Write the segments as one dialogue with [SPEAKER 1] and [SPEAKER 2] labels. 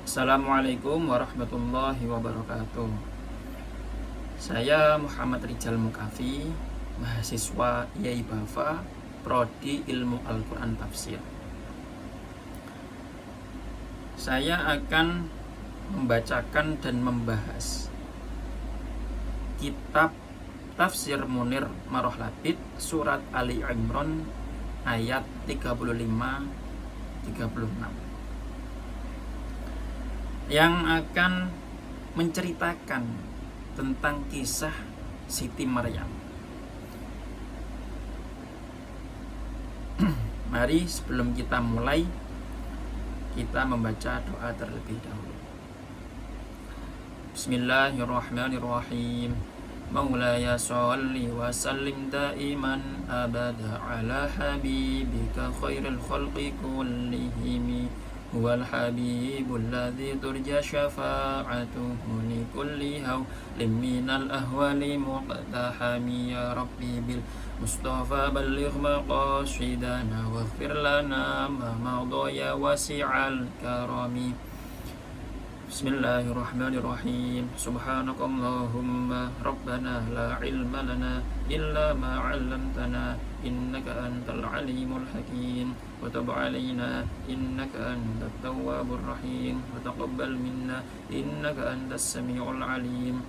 [SPEAKER 1] Assalamualaikum warahmatullahi wabarakatuh. Saya Muhammad Rijal Mukafi, mahasiswa IAI Bafa, Prodi Ilmu Al-Quran Tafsir. Saya akan membacakan dan membahas kitab Tafsir Munir Maroh Labid Surat Ali Imran ayat 35-36 yang akan menceritakan tentang kisah Siti Maryam. Mari sebelum kita mulai, kita membaca doa terlebih dahulu. Bismillahirrahmanirrahim. Maulaya sholli wa sallim daiman abada ala habibika khairil khalqi kullihim huwal habibul ladzi turja syafa'atuhu li kulli hawlim minal ahwali muqtahami ya rabbi bil mustafa balligh maqasidana waghfir lana ma madha ya wasi'al karami. Bismillahirrahmanirrahim. Subhanakallahumma rabbana la ilma lana illa ma 'allamtana innaka antal alimul hakim wa tub 'alaina innaka antat tawwabur rahim wa taqabbal minna innaka antas samiul alim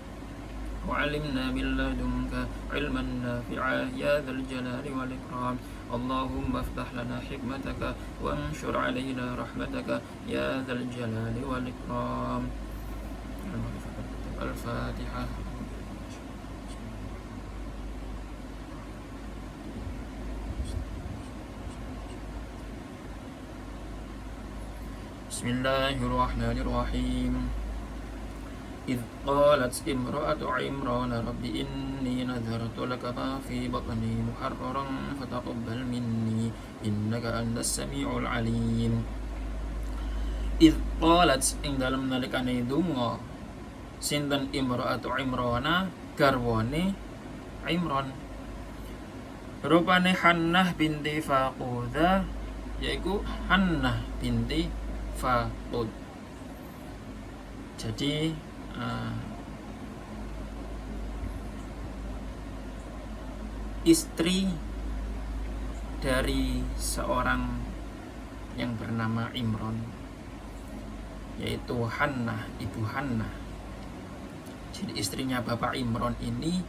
[SPEAKER 1] wa 'allimna min ladunka 'ilman nafi'a ya dzal jalali wal ikram. Allahumma aftah lana hikmataka wa anshur 'alaina rahmataka ya dzal jalali wal ikram. Al-Fatihah. Bismillahirrahmanirrahim. إذ قالت امرأة عمران رب إني نذرت لك ما في بطني محررا فتقبل مني إنك أنت السميع العليم. إذ قالت إن dalam nalikane donga sinten imra'atu Imrana garwane Imran, rupane Hannah binti Faqudah, yaitu Hannah binti Faqud. Jadi istri dari seorang yang bernama Imran, yaitu Hannah, ibu Hannah. Jadi istrinya Bapak Imran ini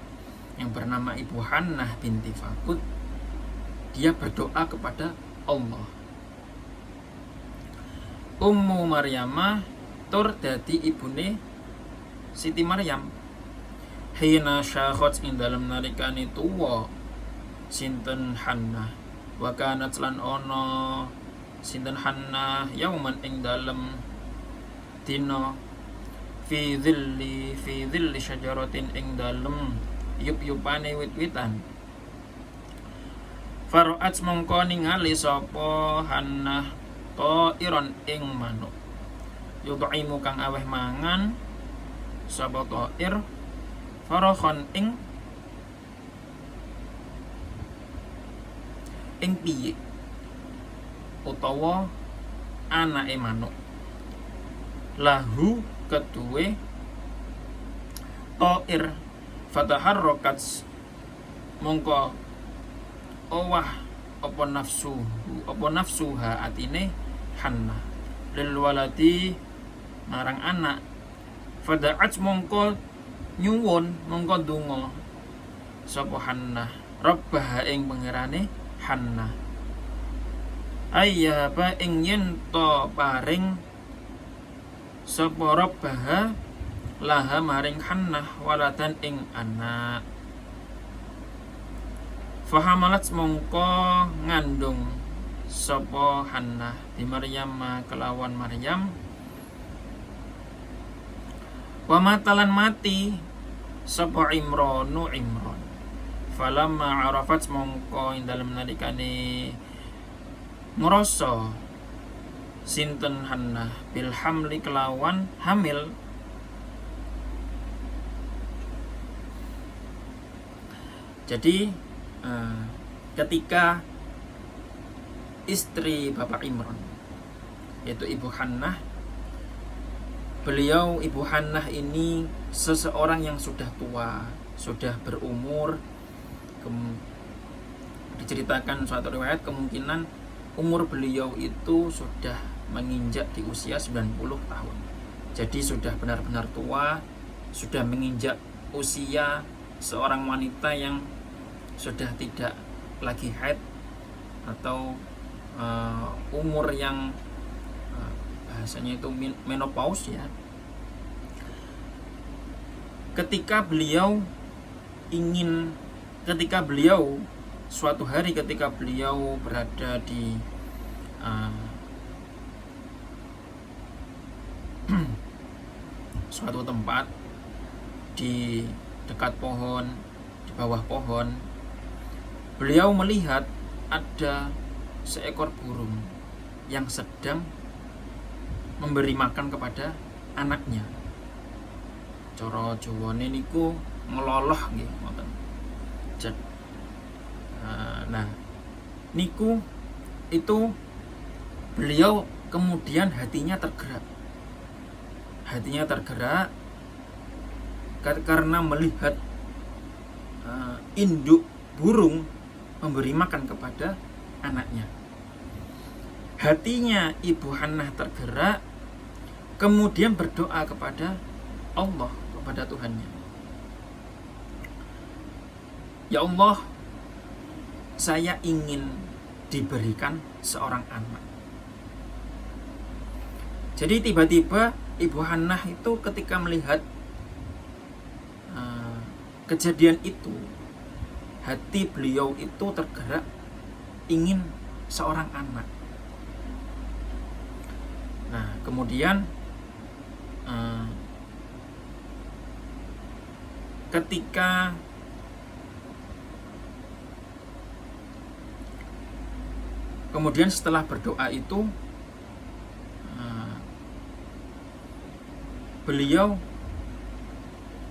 [SPEAKER 1] yang bernama Ibu Hannah binti Faqud, dia berdoa kepada Allah. Ummu Maryamah tur dadi ibune Siti Maryam. Hina syakhat ing dalem nalikane tuwa sinten Hannah, wa kanat lan ana sinten Hannah yauman ing dalem dina fi dhilli syajaratin ing dalem yup-yupane wit-witan. Fara'at mongko ningali sapa Hannah ta'iron ing manuk, yud'imu kang aweh mangan sapa ta'ir farakhon ing piye utawa anake manuk, lahu keduwe ta'ir, fataharrakat mongko owah apa nafsuha atine Hannah lil waladi marang anak, fada'at mongko nyuwun mongko donga sapa Hannah rabbah ing pangerane Hannah, ayyaba ing yen to paring sapa rabbah laha maring Hannah waladan ing anak. Fahamalat mongko ngandung sapa Hannah di Maryam kelawan Maryam, wa matalan mati sapa Imranu Imran. Falamma arafat mongko ing dalem nalikane ngrasa sinten Hannah bil hamli kelawan hamil, jadi ketika istri Bapak Imran, yaitu Ibu Hannah, beliau Ibu Hannah ini seseorang yang sudah tua, sudah berumur. Diceritakan suatu riwayat kemungkinan umur beliau itu sudah menginjak di usia 90 tahun. Jadi sudah benar-benar tua, sudah menginjak usia seorang wanita yang sudah tidak lagi haid atau umur yang bahasanya itu menopause ya. Ketika beliau suatu hari ketika beliau berada di suatu tempat di dekat pohon, di bawah pohon, beliau melihat ada seekor burung yang sedang memberi makan kepada anaknya. Cara Jawane niku ngeloloh nggih ngoten. Nah, niku itu beliau kemudian hatinya tergerak karena melihat induk burung memberi makan kepada anaknya. Hatinya Ibu Hannah tergerak, kemudian berdoa kepada Allah, kepada Tuhannya. Ya Allah, saya ingin diberikan seorang anak. Jadi tiba-tiba Ibu Hannah itu ketika melihat kejadian itu, hati beliau itu tergerak ingin seorang anak. Nah, kemudian kemudian setelah berdoa itu beliau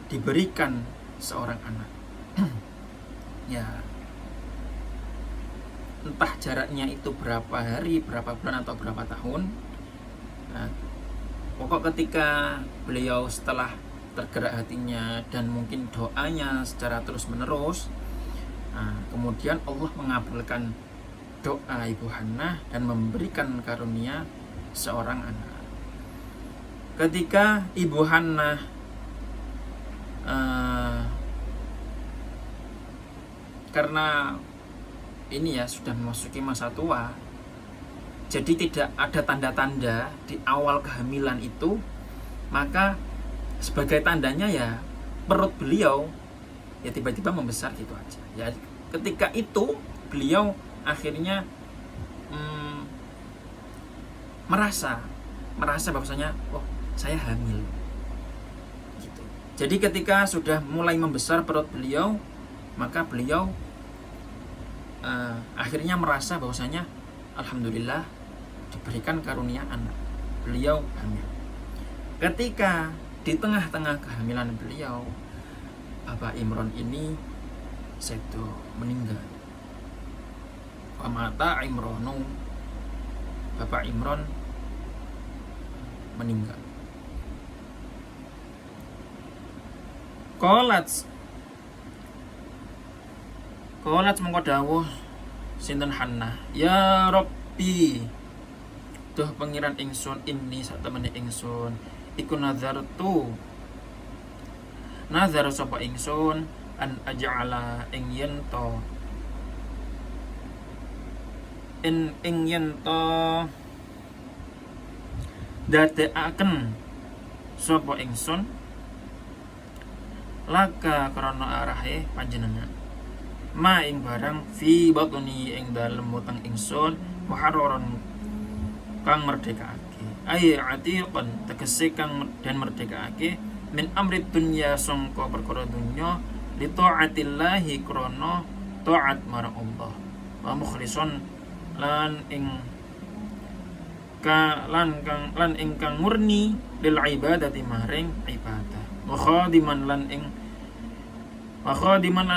[SPEAKER 1] diberikan seorang anak. Ya, entah jaraknya itu berapa hari, berapa bulan atau berapa tahun. Nah, pokok ketika beliau setelah tergerak hatinya dan mungkin doanya secara terus menerus, kemudian Allah mengabulkan doa Ibu Hannah dan memberikan karunia seorang anak. Ketika Ibu Hannah karena ini ya sudah memasuki masa tua, jadi tidak ada tanda-tanda di awal kehamilan itu, maka sebagai tandanya ya perut beliau ya tiba-tiba membesar gitu aja. Ya ketika itu beliau akhirnya merasa bahwasanya oh saya hamil gitu. Jadi ketika sudah mulai membesar perut beliau, maka beliau akhirnya merasa bahwasanya alhamdulillah diberikan karunia anak. Beliau hamil. Ketika di tengah-tengah kehamilan beliau, Bapak Imron ini sedo meninggal. Pamata Imronu, Bapak Imron meninggal. Qalat mengko dawuh sinten Hannah, ya Rabbi, duh pengiran ingsun ini sak temene ingsun iku nazar sapa ingsun an aj'ala ing yen to dadekaken sapa ingsun laka krana arahe panjenengan ma ing barang fi batni ing dalem weteng ingsun muharraron kang merdekaake ay atiqan tegese kang dan merdekaake min amri dunya sangka perkara dunya li taatillahi krana taat marang Allah wa mukhlishon lan ingkang murni lil ibadati maring ibadah wa khadiman lan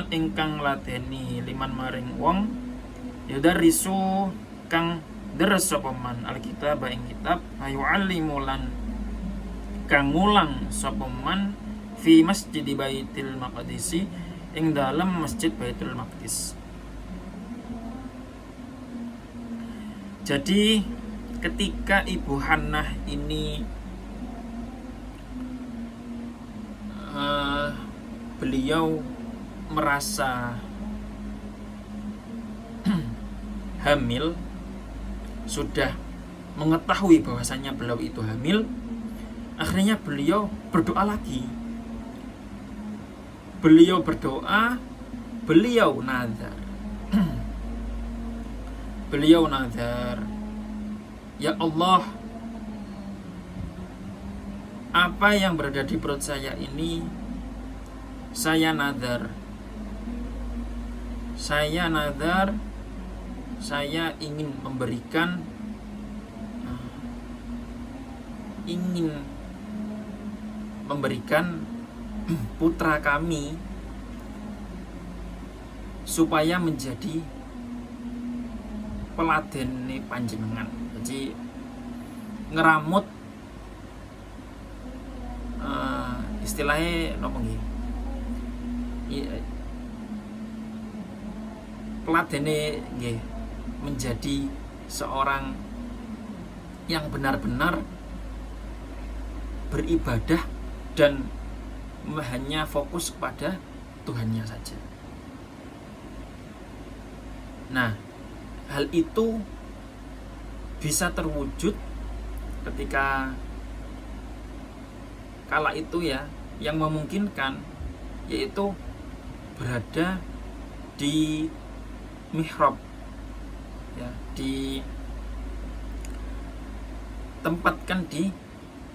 [SPEAKER 1] ingkang lateni liman maring wong yudarisu kang deres sapa man alkitab ing kitab ayu'allimu lan kang ngulang sapa man fi masjid Baitul Maqdis ing dalam masjid Baitul Maqdis. Jadi ketika Ibu Hannah ini beliau merasa hamil, sudah mengetahui bahwasanya beliau itu hamil, akhirnya beliau berdoa lagi. Beliau berdoa, beliau nazar. Beliau nazar, ya Allah, apa yang berada di perut saya ini, saya nazar. Saya nazar, saya ingin memberikan, putra kami supaya menjadi peladene panjenengan. Jadi ngeramut istilahnya nopo nggih, peladene nggih, menjadi seorang yang benar-benar beribadah dan hanya fokus kepada Tuhannya saja. Nah, hal itu bisa terwujud ketika kala itu ya, yang memungkinkan yaitu berada di mihrab ya, ditempatkan di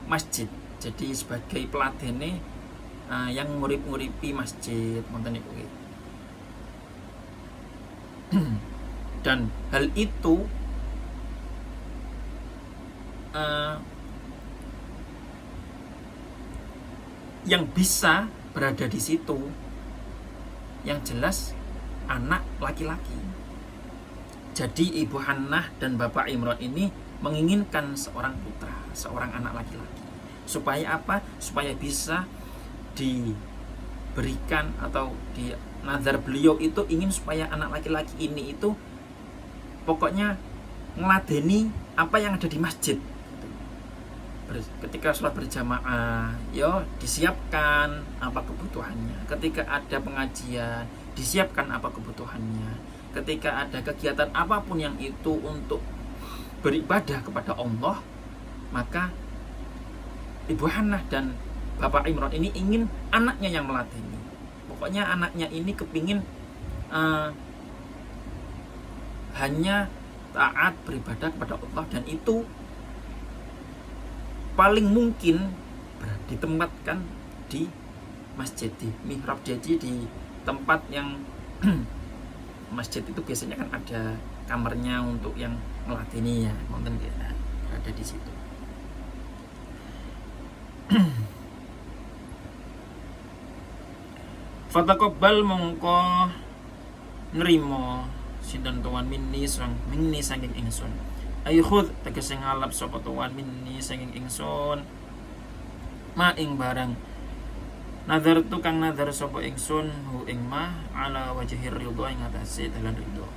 [SPEAKER 1] masjid. Jadi sebagai peladene yang ngurip-nguripi masjid wonten niku. Dan hal itu yang bisa berada di situ yang jelas anak laki-laki. Jadi Ibu Hannah dan Bapak Imran ini menginginkan seorang putra, seorang anak laki-laki. Supaya apa? Supaya bisa diberikan atau di nazar beliau itu ingin supaya anak laki-laki ini itu pokoknya ngeladeni apa yang ada di masjid. Ketika sholat berjamaah, disiapkan apa kebutuhannya. Ketika ada pengajian, disiapkan apa kebutuhannya. Ketika ada kegiatan apapun yang itu untuk beribadah kepada Allah, maka Ibu Hannah dan Bapak Imran ini ingin anaknya yang meladeni. Pokoknya anaknya ini kepingin hanya taat beribadah kepada Allah, dan itu paling mungkin ditempatkan di masjid, di mihrab. Jadi di tempat yang masjid itu biasanya kan ada kamarnya untuk yang meladeni ya, wonten ada di situ. Fataqabbal mongko nrimo sinten tuan minni saking ingsun. Ayukhud tegese ngalap sapa tuan minni saking ingsun ma ing barang nazar tukang nazar sapa ingsun hu ing ma ala wajhir ridho ing atase dalan ridho.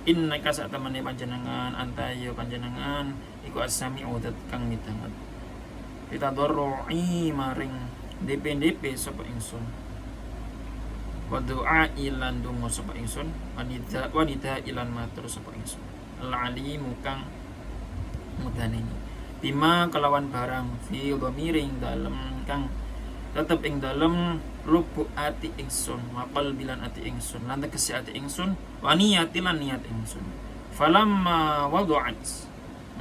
[SPEAKER 1] Innaka satamane panjenengan antayo panjenengan iku as-sami'u dat kang mitanget. Ditadorroi maring DP sapa ingsun. Wa du'a ilan donga sapa ingsun, wanita ilan matur sapa ingsun. Al-alimu kang mudhaneni bima kelawan barang fi dhamiring dalem kang tetep ing dalem lubu ati ingsun, maqal bilan ati ingsun, lan tegese ati ingsun, wa niyati lan niat ingsun. Falamma wadu'at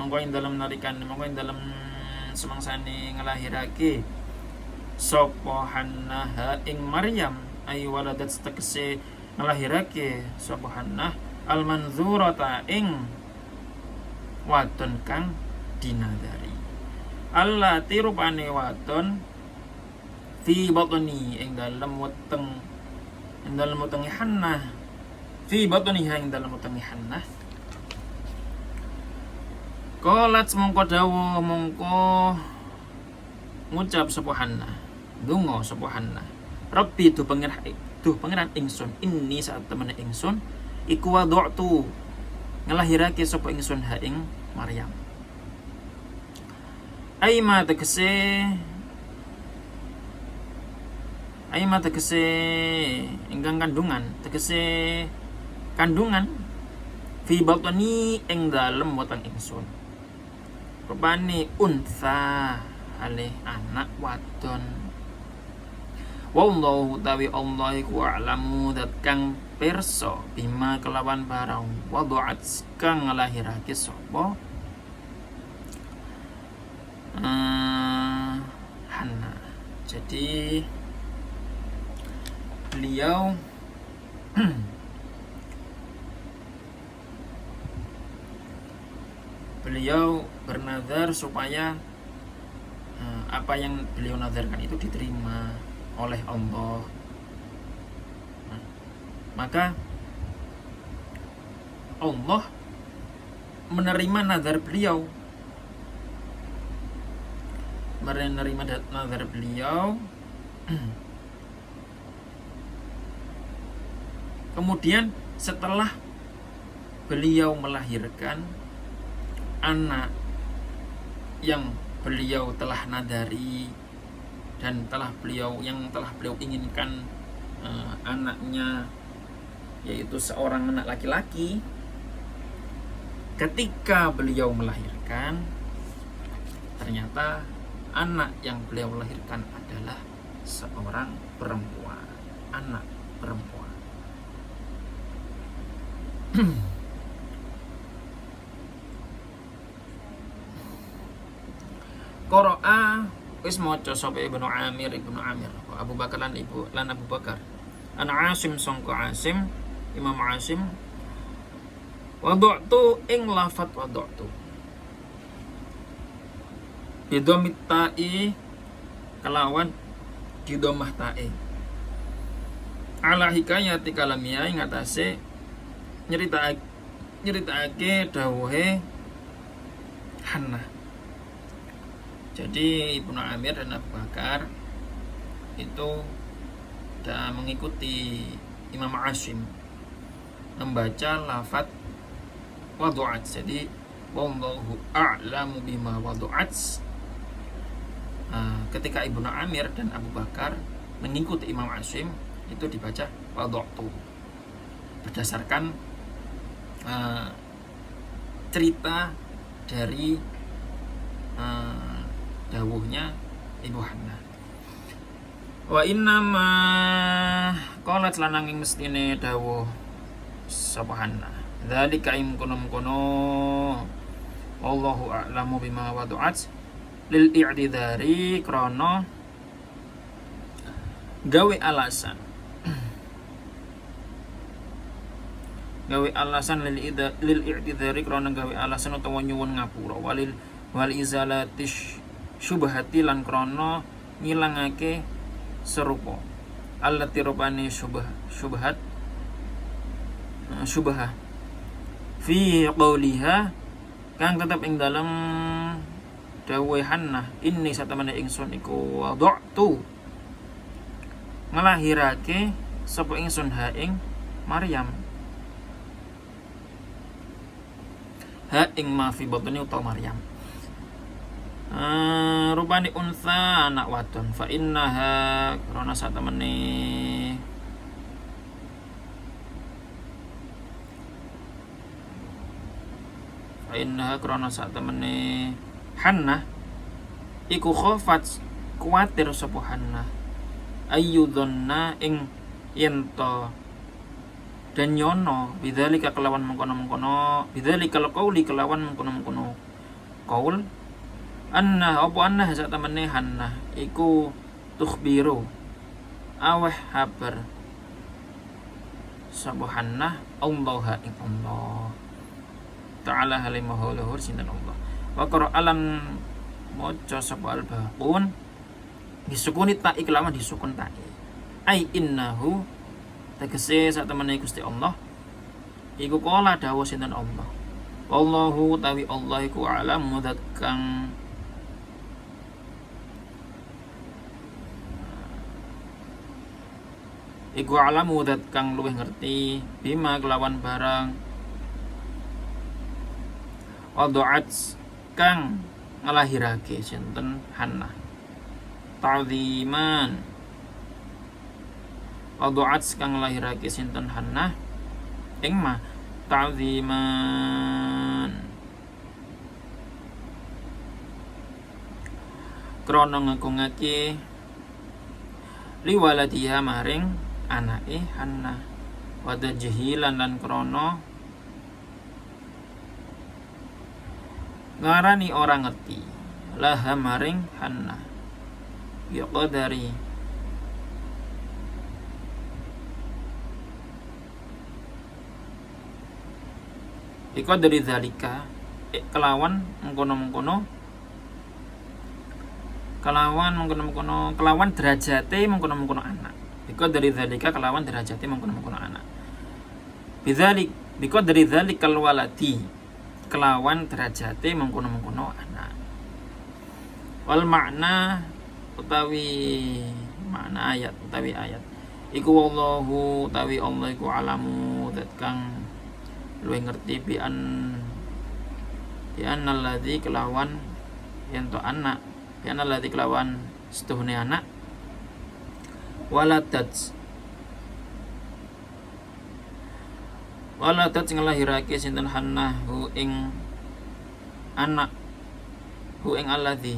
[SPEAKER 1] mongko ing dalem narikan, mongko ing dalem semangsane ngelahirake sapa Hannah ing Maryam, ay waladat tegese ngelahirake sapa Hannah al-manzurata ing wadon kang dinadari. Allah tirupane wadon fi batni ing dalem weteng, ing dalem wetenge Hannah, fi batni ing dalem wetenge Hannah. Qalat mongko dawuh, mongko ngucap sapa Hannah, donga sapa Hannah, Rabbi duh pangeran ingsun, inni saat temene ingsun iku wada'tu ngelahirake sapa ingsun ha ing Maryam. Aima tegese ingkang kandungan, tegese kandungan fi batni ing dalem weteng ingsun. Rupane unsa alih anak wadon. Wallahu tawi Allah iku a'lamu dat kang pirsa bima kelawan barang wada'at kang nglahirake sapa Hannah. Jadi beliau bernazar supaya apa yang beliau nazarkan itu diterima oleh Allah. Maka Allah menerima nazar beliau, kemudian setelah beliau melahirkan anak yang beliau telah nadari dan telah beliau inginkan, anaknya yaitu seorang anak laki-laki. Ketika beliau melahirkan, ternyata anak yang beliau lahirkan adalah seorang perempuan, anak perempuan. Qara'a wis maca sapa Ibnu Amir Abu Bakar lan Abu Bakar an Asim sangka Asim Imam Asim wada'tu ing lafat wada'tu bidomit ta'i kelawan didomah ta'i ala hikayati kalamiyah ing atase nyeritakake dawuhe Hannah. Jadi Ibnu Amir dan Abu Bakar itu sudah mengikuti Imam Asim membaca lafaz wadu'at. Jadi wallahu a'lamu bima wadu'at. Ketika Ibnu Amir dan Abu Bakar mengikuti Imam Asim itu dibaca wadu'tu berdasarkan cerita dari dawuhnya Ibu Hannah. Wa innama qalat lananging mestine dawuh sapa Hannah dzalika imkunum-kuno wallahu a'lamu bima wadu'at lil i'tidari krana gawe alasan lil i'tidari krana gawe alasan utawa nyuwun ngapura wal izalatish syubhati lan krana ngilangake serupa allati rupane syubhat syubhah fi qauliha kang tetep ing dalem dawuh Hannah inni satamane ingsun iku wada'tu nglahirake sapa ingsun ha ing Maryam ha ing ma fi batni utawa Maryam rupane unsa anak wadon fa innaha krana satemene Hannah iku khofat kuwatir sapa Hannah ayyudhanna ing yento dan nyono bidzalika kelawan mengkono-mengkono bidzalika qauli kelawan mengkono-mengkono qaul anna sak temene Hannah iku tukhbiru aweh habar sapa Hannah Allah ing Allah ta'ala halimahu luhur sinten Allah wa qara'alan maca sapa al-baqun disukuni ta'i kelawan disukun ta'i ai innahu tegese sak temene Gusti Allah iku kala dawuh sinten Allah wallahu tawi Allah iku alam mudat kang iku alamu dat kang luwih ngerti bima kelawan barang wada'at kang ngelahirake sinten Hannah ta'ziman wada'at kang ngelahirake sinten Hannah ing ma ta'ziman krana ngagungake liwaladiha maring anake Hannah wada jahilan lan krana ngarani orang ngerti laha maring Hannah ya qadari iku dari zalika kelawan mengkono-mengkono kelawan derajate mengkono-mengkono anak iku dari zalika kelawan derajate mengkono-mengkono anak bidzalik biko dari zalikal waladi kelawan derajate mengkono-mengkono anak wal makna utawi makna ayat iku wallahu utawi Allah iku alamu zat kang luwih ngerti bi annalladzi kelawan yen to anak bi annalladzi kelawan setuhune anak waladat ngelahirake sinten Hannah hu ing anak hu ing alladzi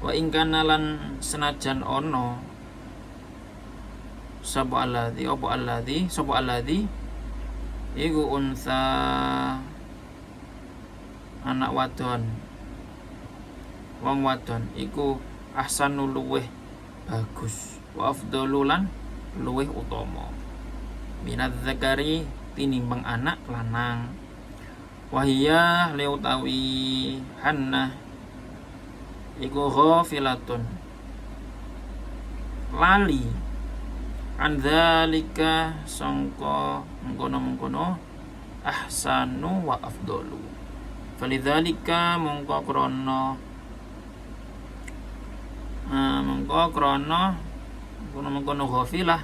[SPEAKER 1] wa ing kana lan senajan ono sapa alladzi iku unsa anak wadon wong wadon iku ahsanu luweh bagus wa afdalu lan luweh utama minadz zakari tinimbang anak lanang wahia leutawi Hannah iku ghafilatun lali andzalika sangka mengkono-mengkono ahsanu wa afdalu falidzalika mongko krana mengkono ghafilah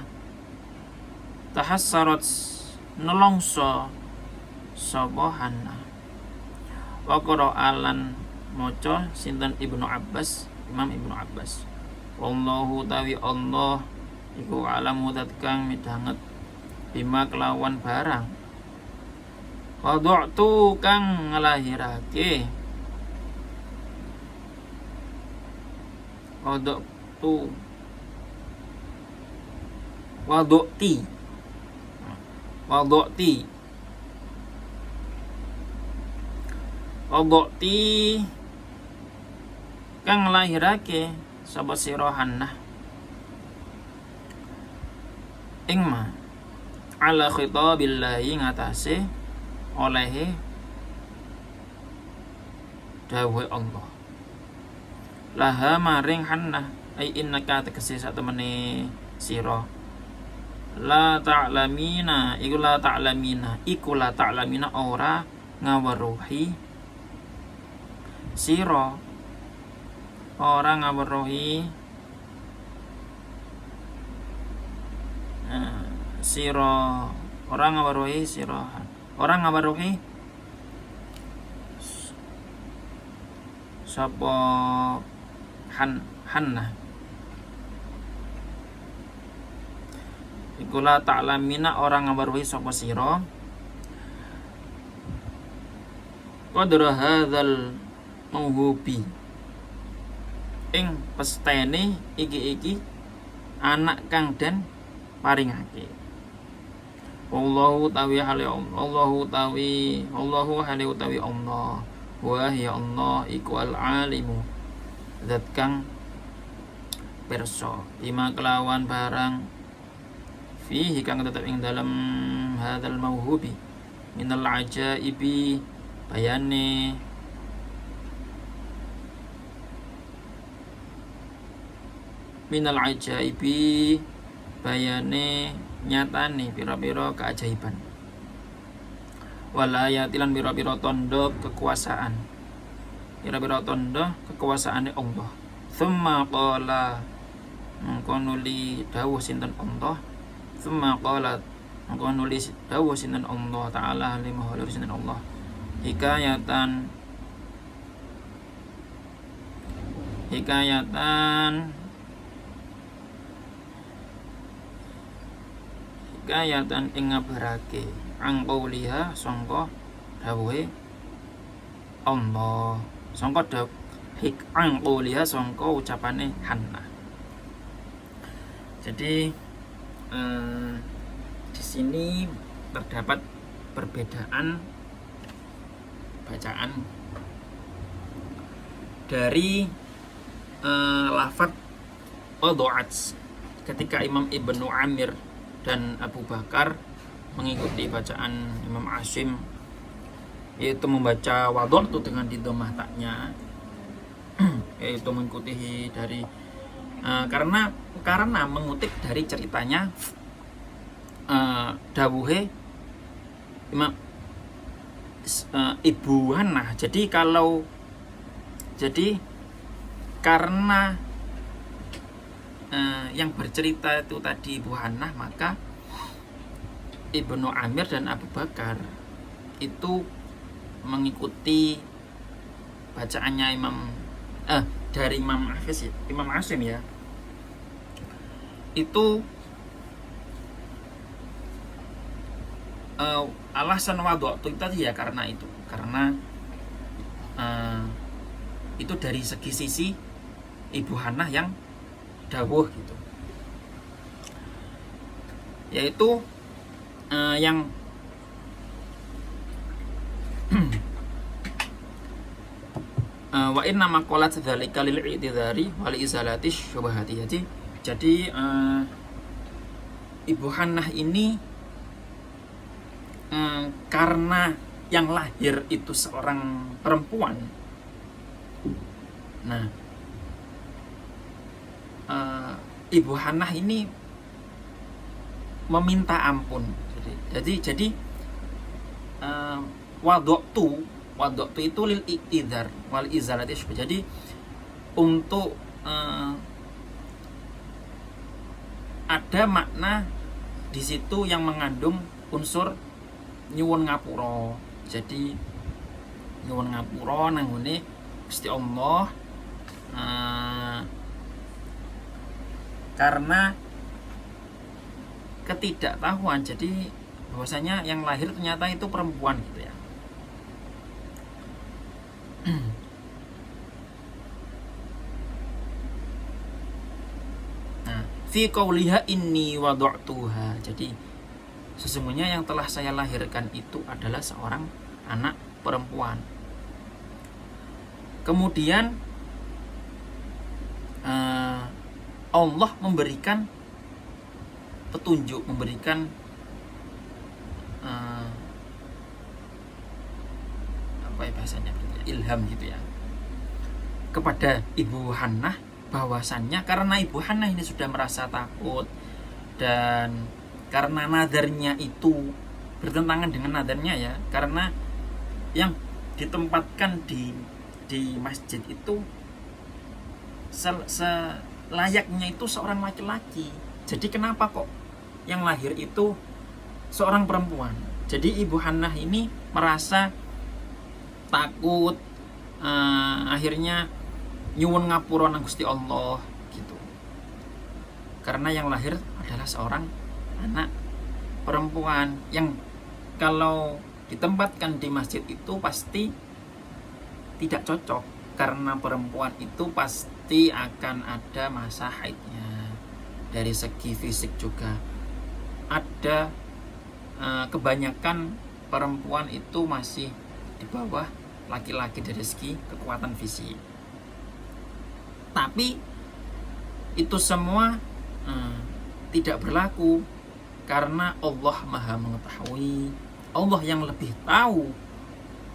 [SPEAKER 1] tahassarat nelongso sapa Hannah wa qara'alan maca sinten Ibnu Abbas Imam Ibnu Abbas wallahu tawi Allah iku alamu zat kang midhanget bima kelawan barang wada'tu kang ngelahirake wada'ti kang ngelahirake sapa sira Hannah ingma ala khitabillahi ngatasé olehe dawuh Allah laha maring Hannah ai innaka tegese satemene sira la ta'lamina iku la ta'lamina ora ngaweruhi sira ora ngaweruhi sapa Hannah iku la ta'lamina orang ngaweruhi sapa sira qadra hadzal mauhubi ing pestene iki anak kang den paringake Allahu hale utawi Allah wa ya Allah iku al-alimu zat kang pirsa bima kelawan barang fihi kang tetep ing dalam hadzal mauhubi minal ajaibi bayane nyatane pira-pira keajaiban walayatilan pira-pira tondo kekuasaane Allah thumma qala mengkono li dawuh sinten Allah Thumma qalat maka nulis dawuh sinten Allah taala lima halur sinten Allah hikayatan ing ngabarake ang qauliha sangka dawuhe Allah sangka ang qauliha sangka ucapane Hannah. Jadi di sini terdapat perbedaan bacaan dari lafaz wada'at ketika Imam Ibnu Amir dan Abu Bakar mengikuti bacaan Imam Asim, yaitu membaca wada'tu dengan didhammah taknya yaitu mengikuti dari karena mengutip dari ceritanya dawuhe Imam Ibu Hannah. Jadi karena yang bercerita itu tadi Ibu Hannah, maka Ibnu Amir dan Abu Bakar itu mengikuti bacaannya dari Imam Asim ya. Itu alasan wada'tu tadi ya karena itu dari sisi Ibu Hannah yang dawuh gitu, yaitu yang wa inna maqalat dzalika lil i'tidhari wal izalati syubhati. Jadi Ibu Hannah ini karena yang lahir itu seorang perempuan. Nah, Ibu Hannah ini meminta ampun. Jadi wada'tu itu lil i'tidhar wal izalati. Jadi untuk ada makna di situ yang mengandung unsur nyuwun ngapura. Jadi nyuwun ngapura nang ngene Gusti Allah karena ketidaktahuan. Jadi bahwasanya yang lahir ternyata itu perempuan gitu ya. Nah, fi qauliha inni wada'tuha. Jadi sesungguhnya yang telah saya lahirkan itu adalah seorang anak perempuan. Kemudian Allah memberikan petunjuk, memberikan apa ya bahasanya, ilham gitu ya, kepada Ibu Hannah bahwasannya karena Ibu Hannah ini sudah merasa takut dan karena nadarnya itu bertentangan dengan nadarnya ya, karena yang ditempatkan di masjid itu selayaknya itu seorang laki-laki. Jadi kenapa kok yang lahir itu seorang perempuan? Jadi Ibu Hannah ini merasa takut, akhirnya nyuwun ngapura nang Gusti Allah gitu. Karena yang lahir adalah seorang anak perempuan yang kalau ditempatkan di masjid itu pasti tidak cocok, karena perempuan itu pasti akan ada masa haidnya. Dari segi fisik juga ada, kebanyakan perempuan itu masih di bawah laki-laki dari segi kekuatan fisik. Tapi itu semua tidak berlaku karena Allah Maha mengetahui. Allah yang lebih tahu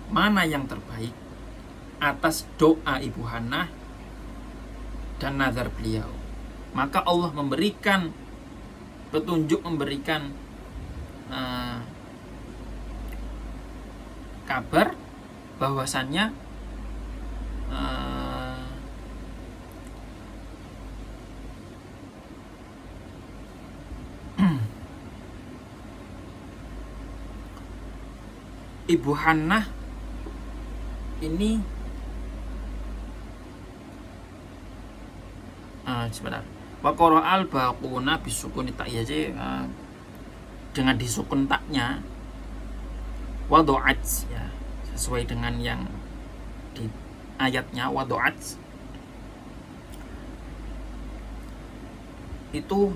[SPEAKER 1] mana yang terbaik atas doa Ibu Hannah dan nazar beliau. Maka Allah memberikan petunjuk, memberikan kabar bahwasannya Ibu Hannah ini sebentar. Wa qara'al baquna bisukun tak ya, dengan disukun taknya wadu'at ya, sesuai dengan yang di ayatnya wadu'at itu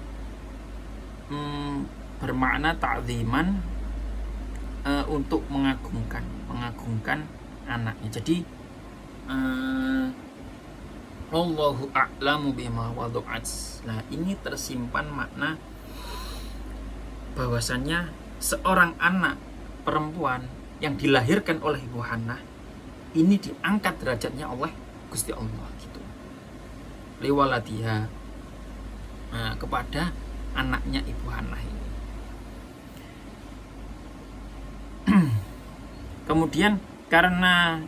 [SPEAKER 1] bermakna ta'ziman, untuk mengagungkan anaknya. Jadi Allahu a'lamu bima wadu'at. Nah, ini tersimpan makna bahwasannya seorang anak perempuan yang dilahirkan oleh Ibu Hannah ini diangkat derajatnya oleh Gusti Allah gitu. Liwaladiha, kepada anaknya Ibu Hannah ini. Kemudian karena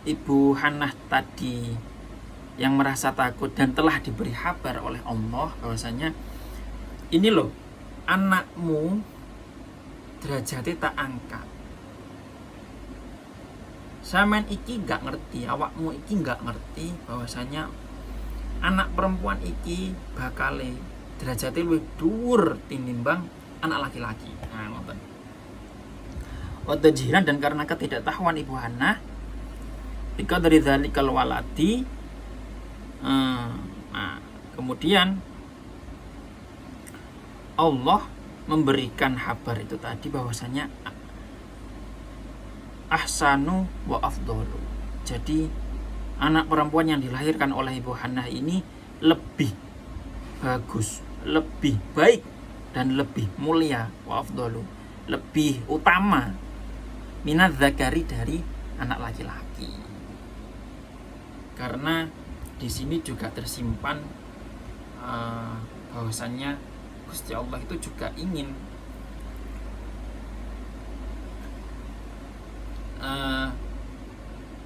[SPEAKER 1] Ibu Hannah tadi yang merasa takut dan telah diberi kabar oleh Allah bahwasanya ini loh anakmu derajatnya tak angkat. Sampean iki gak ngerti, awakmu iki gak ngerti bahwasanya anak perempuan iki bakale derajatnya luwih dhuwur tinimbang anak laki-laki. Nah, ngoten. Watajiran, dan karena ketidaktahuan Ibu Hannah bika dari dzalikal waladi, nah, kemudian Allah memberikan kabar itu tadi bahwasanya ahsanu wa afdalu. Jadi anak perempuan yang dilahirkan oleh Ibu Hannah ini lebih bagus, lebih baik, dan lebih mulia, wa afdalu, lebih utama, minaz zakari, dari anak laki-laki. Karena di sini juga tersimpan bahwasannya Gusti Allah itu juga ingin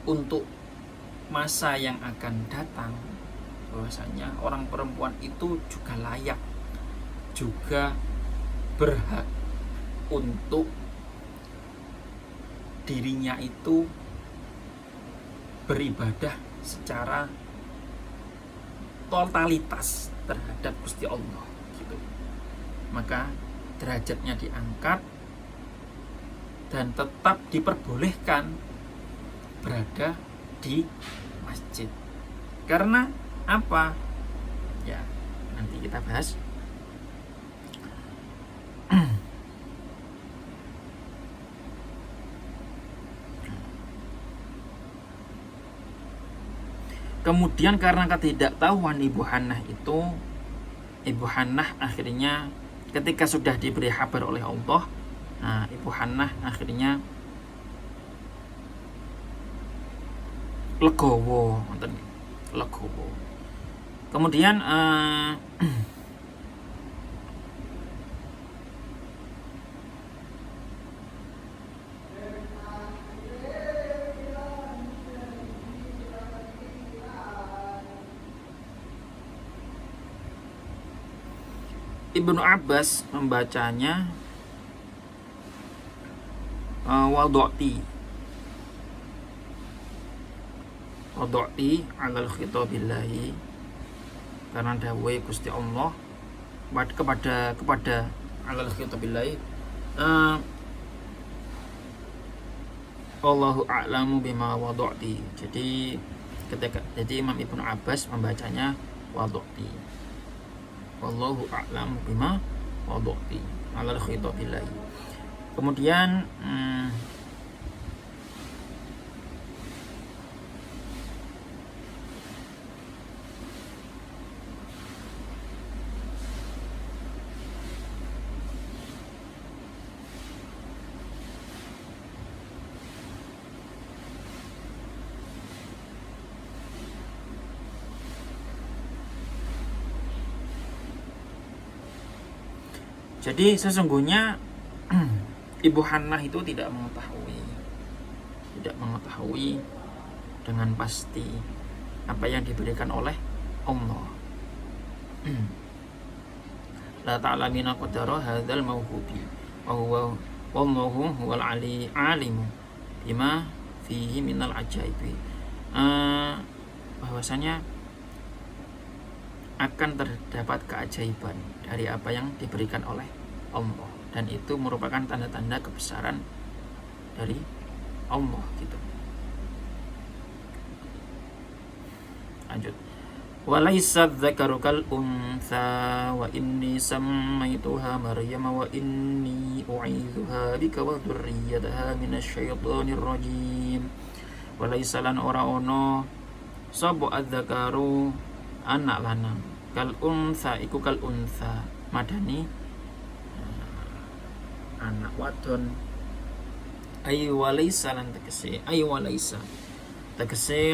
[SPEAKER 1] untuk masa yang akan datang bahwasanya orang perempuan itu juga layak, juga berhak untuk dirinya itu beribadah secara totalitas terhadap Gusti Allah gitu. Maka derajatnya diangkat dan tetap diperbolehkan berada di masjid. Karena apa? Ya, nanti kita bahas. Kemudian karena ketidaktahuan Ibu Hannah itu, Ibu Hannah akhirnya ketika sudah diberi kabar oleh Allah, nah, Ibu Hannah akhirnya legowo. Kemudian Ibnu Abbas membacanya wadu'ti alal khitabillahi, karena dawuh Gusti Allah kepada alal khitabillahi, Allahu a'lamu bima wadu'ti. Jadi Imam Ibnu Abbas membacanya wadu'ti, wallahu a'lamu bima wadu'ti alal khitabillahi. Kemudian jadi sesungguhnya Ibu Hannah itu tidak mengetahui dengan pasti apa yang diberikan oleh Allah. La ta'lamina qadara hadzal mawhubi wa huwa wallahu huwal alimu. bima fihi minal ajaibi, bahwasanya akan terdapat keajaiban dari apa yang diberikan oleh Allah, dan itu merupakan tanda-tanda kebesaran dari Allah gitu. Lanjut. Walaysa dzakaru kal untha wa inni sammaituha Maryam wa inni u'idzuha bika wa dzurriyyataha minasyaitonir rajim. Walaysa lan ora ono sapa adzakaru anak lanang kal untha iku kal untha madani anak wadon. Ayu walaysa lan tegese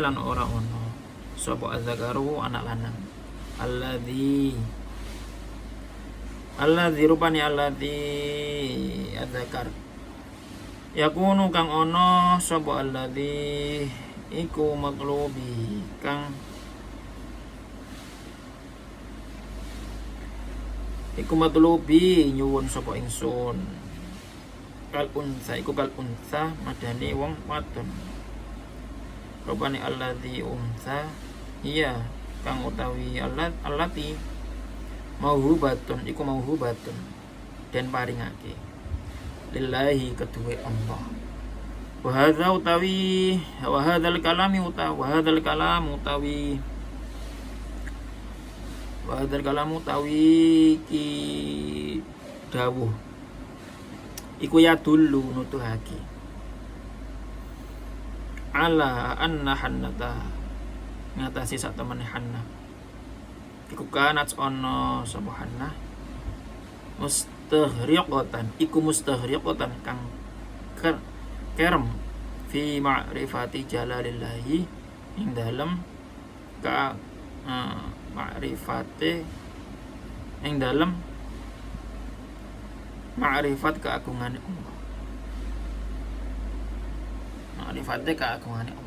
[SPEAKER 1] lan ora ono sapa adzakaru anak lanang alladzi rupani alladzi adzakar yakunu kang ono sapa alladzi iku maklubi kang iku matlubi nyuwun sapa ingsun kal unsa iku kal unsa madani wong wadon. Rupane alladzi unsa iya kang utawi allati mauhubatun iku mauhubatun den paringake lillahi kedue Allah. Wa hadzal kalamu utawi ki dawuh iku ya dulu nutuhake ala anna hannata ngatasi sak temene Hannah iku kanat ono sapa Hannah mustahriqatan kang kerem fi ma'rifati jalalillahi ing dalem ka ma'rifate ing dalem ma'rifat keagungane Allah. Ma'rifate keagungane Allah.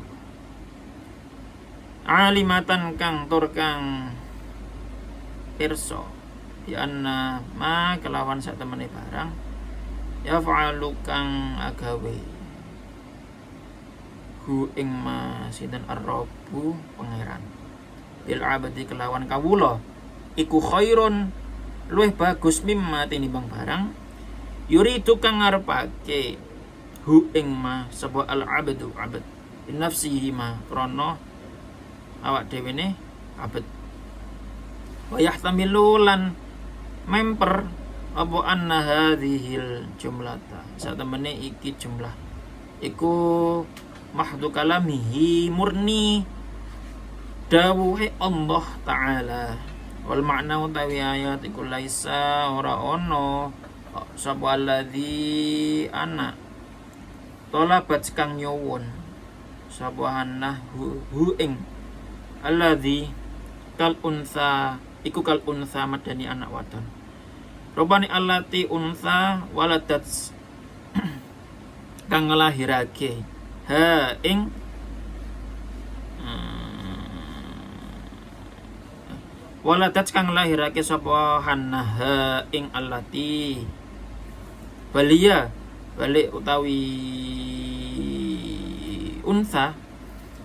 [SPEAKER 1] Alimatan kang tur kang pirsa bi anna ma kelawan sak temene barang ya fa'alu kang agawe hu ing ma sinten ar-rabbu pangeran bil abadi kelawan kawula iku khairun luwih bagus mimma tinimbang barang yuridu kang ngarepake hu ing ma sapa al-abdu abad nafsihi ma krana awak dhewe ne abad wa yahtamilu lan memper apa anna hadhil jumlata satemene iki jumlah iku mahdu kalamihi murni dawuhe Allah taala wal makna utawi ayat iku laisa ora ono sapa alladzi ana talabat kang nyuwun sapa Hannah hu ing alladzi kal unsa iku kal unsa madani anak wadon. Rupane allati unsa waladat kang nglahirake ha ing waladat kang nglahirake sapa Hannah ha ing allati balia balik utawi unsa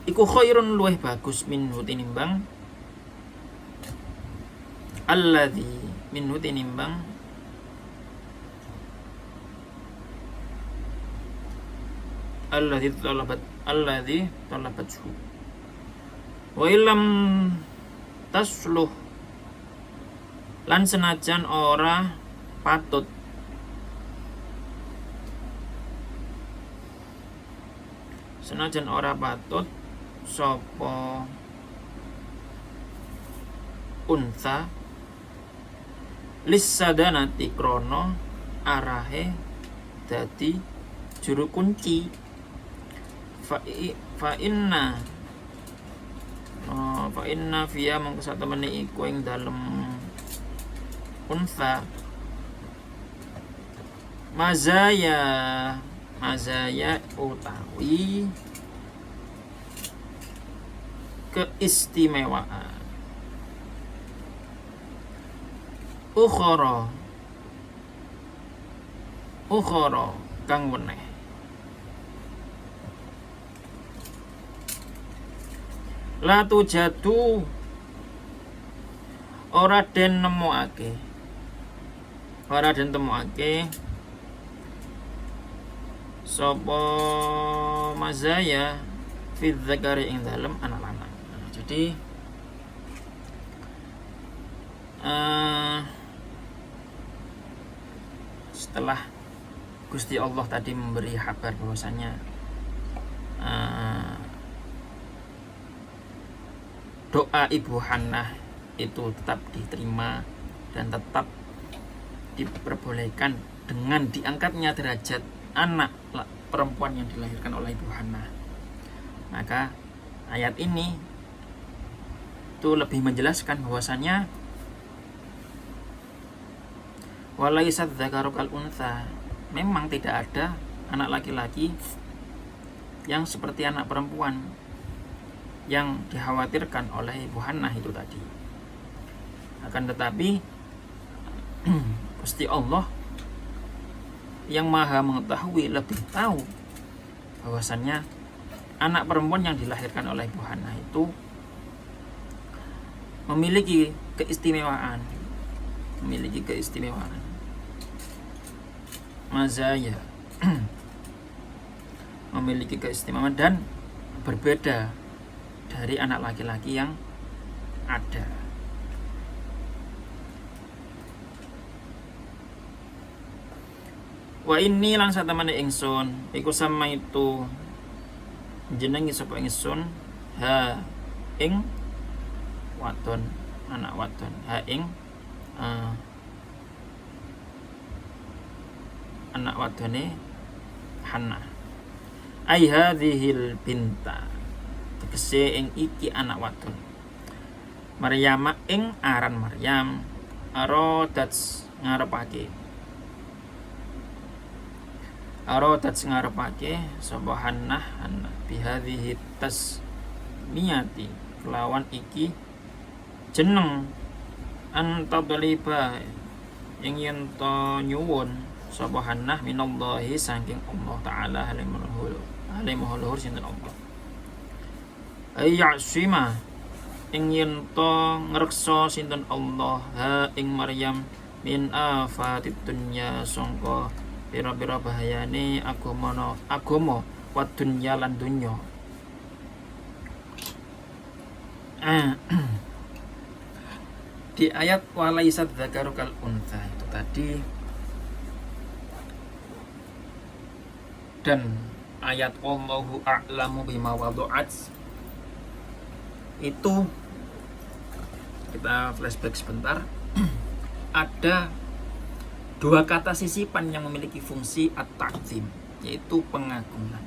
[SPEAKER 1] iku khairun luweh bagus minhu tinimbang alladzi minhu tinimbang alladzi talabathu wa illam tasluh lan senajan ora patut sapa unsa lissadanati krono arahe dadi juru kunci fa inna fiya mongko sak temene iku ing dalem unsa mazaya utawi keistimewaan ukhara kang weneh La tujadu ora den nemokake, ora den temokake sapa mazaya fi dzakari ing dalem anak lanang. Jadi setelah Gusti Allah tadi memberi kabar bahwasanya doa Ibu Hannah itu tetap diterima dan tetap diperbolehkan dengan diangkatnya derajat anak perempuan yang dilahirkan oleh Ibu Hannah, maka ayat ini itu lebih menjelaskan bahwasanya walaisat dzakaru kal untha, memang tidak ada anak laki-laki yang seperti anak perempuan yang dikhawatirkan oleh Ibu Hannah itu tadi. Akan tetapi Gusti Allah yang Maha mengetahui lebih tahu bahwasannya anak perempuan yang dilahirkan oleh Ibu Hannah itu memiliki keistimewaan, mazaya, memiliki keistimewaan dan berbeda dari anak laki-laki yang ada. Wa inni lan satamane ingsun iku sama itu jenengi sapa ingsun ha ing wadon, anak wadon, ha ing anak wadone Hannah. Ai hadhil binta, tegese ing iki anak wadon Maryam ing aran Maryam arodat ngarepake sapa Hannah bihadhihi tasmiyati kelawan iki jeneng antadliba ing yen to nyuwun sapa Hannah minallahi saking Allah taala halimul sinten Allah ayyasima ing yen to ngreksa sinten Allah ha ing Maryam min afatid dunya sangka pira-pira bahayane agama wa dunya lan dunya. Di ayat walaisat dzakaru kal untha itu tadi dan ayat Allahu a'lamu bima wadu'at itu kita flashback sebentar. Ada dua kata sisipan yang memiliki fungsi at-ta'zim, yaitu pengagungan.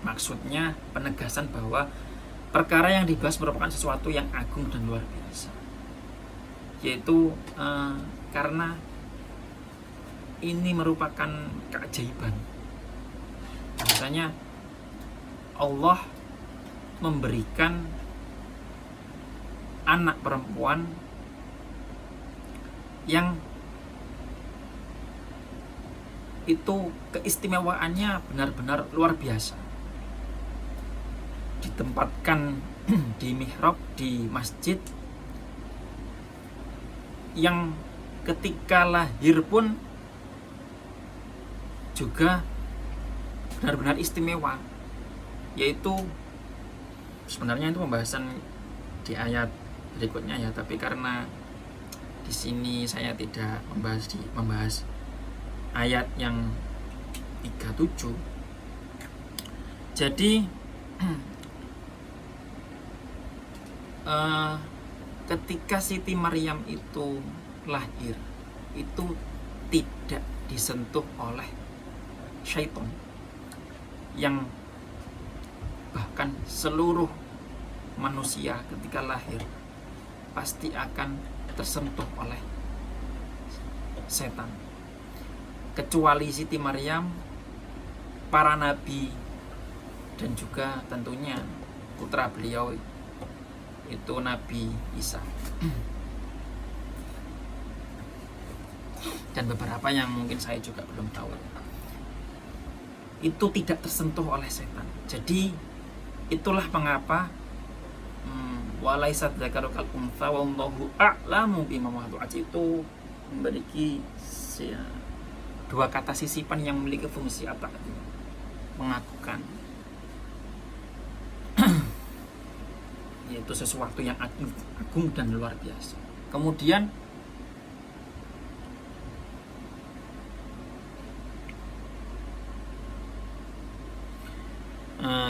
[SPEAKER 1] Maksudnya penegasan bahwa perkara yang dibahas merupakan sesuatu yang agung dan luar biasa, yaitu karena ini merupakan keajaiban. Misalnya Allah memberikan anak perempuan yang itu keistimewaannya benar-benar luar biasa. Ditempatkan di mihrab di masjid yang ketika lahir pun juga benar-benar istimewa, yaitu sebenarnya itu pembahasan di ayat berikutnya ya, tapi karena di sini saya tidak membahas ayat yang 37. Jadi ketika Siti Maryam itu lahir, itu tidak disentuh oleh syaitan, yang bahkan seluruh manusia ketika lahir pasti akan tersentuh oleh setan, kecuali Siti Maryam, para nabi, dan juga tentunya putra beliau itu Nabi Isa, dan beberapa yang mungkin saya juga belum tahu, itu tidak tersentuh oleh setan. Jadi Itulah mengapa walaisat dzakaru kal untha wallahu a'lamu bima wada'at itu memiliki dua kata sisipan yang memiliki fungsi apa? Mengakukan. Yaitu sesuatu yang agung dan luar biasa. Kemudian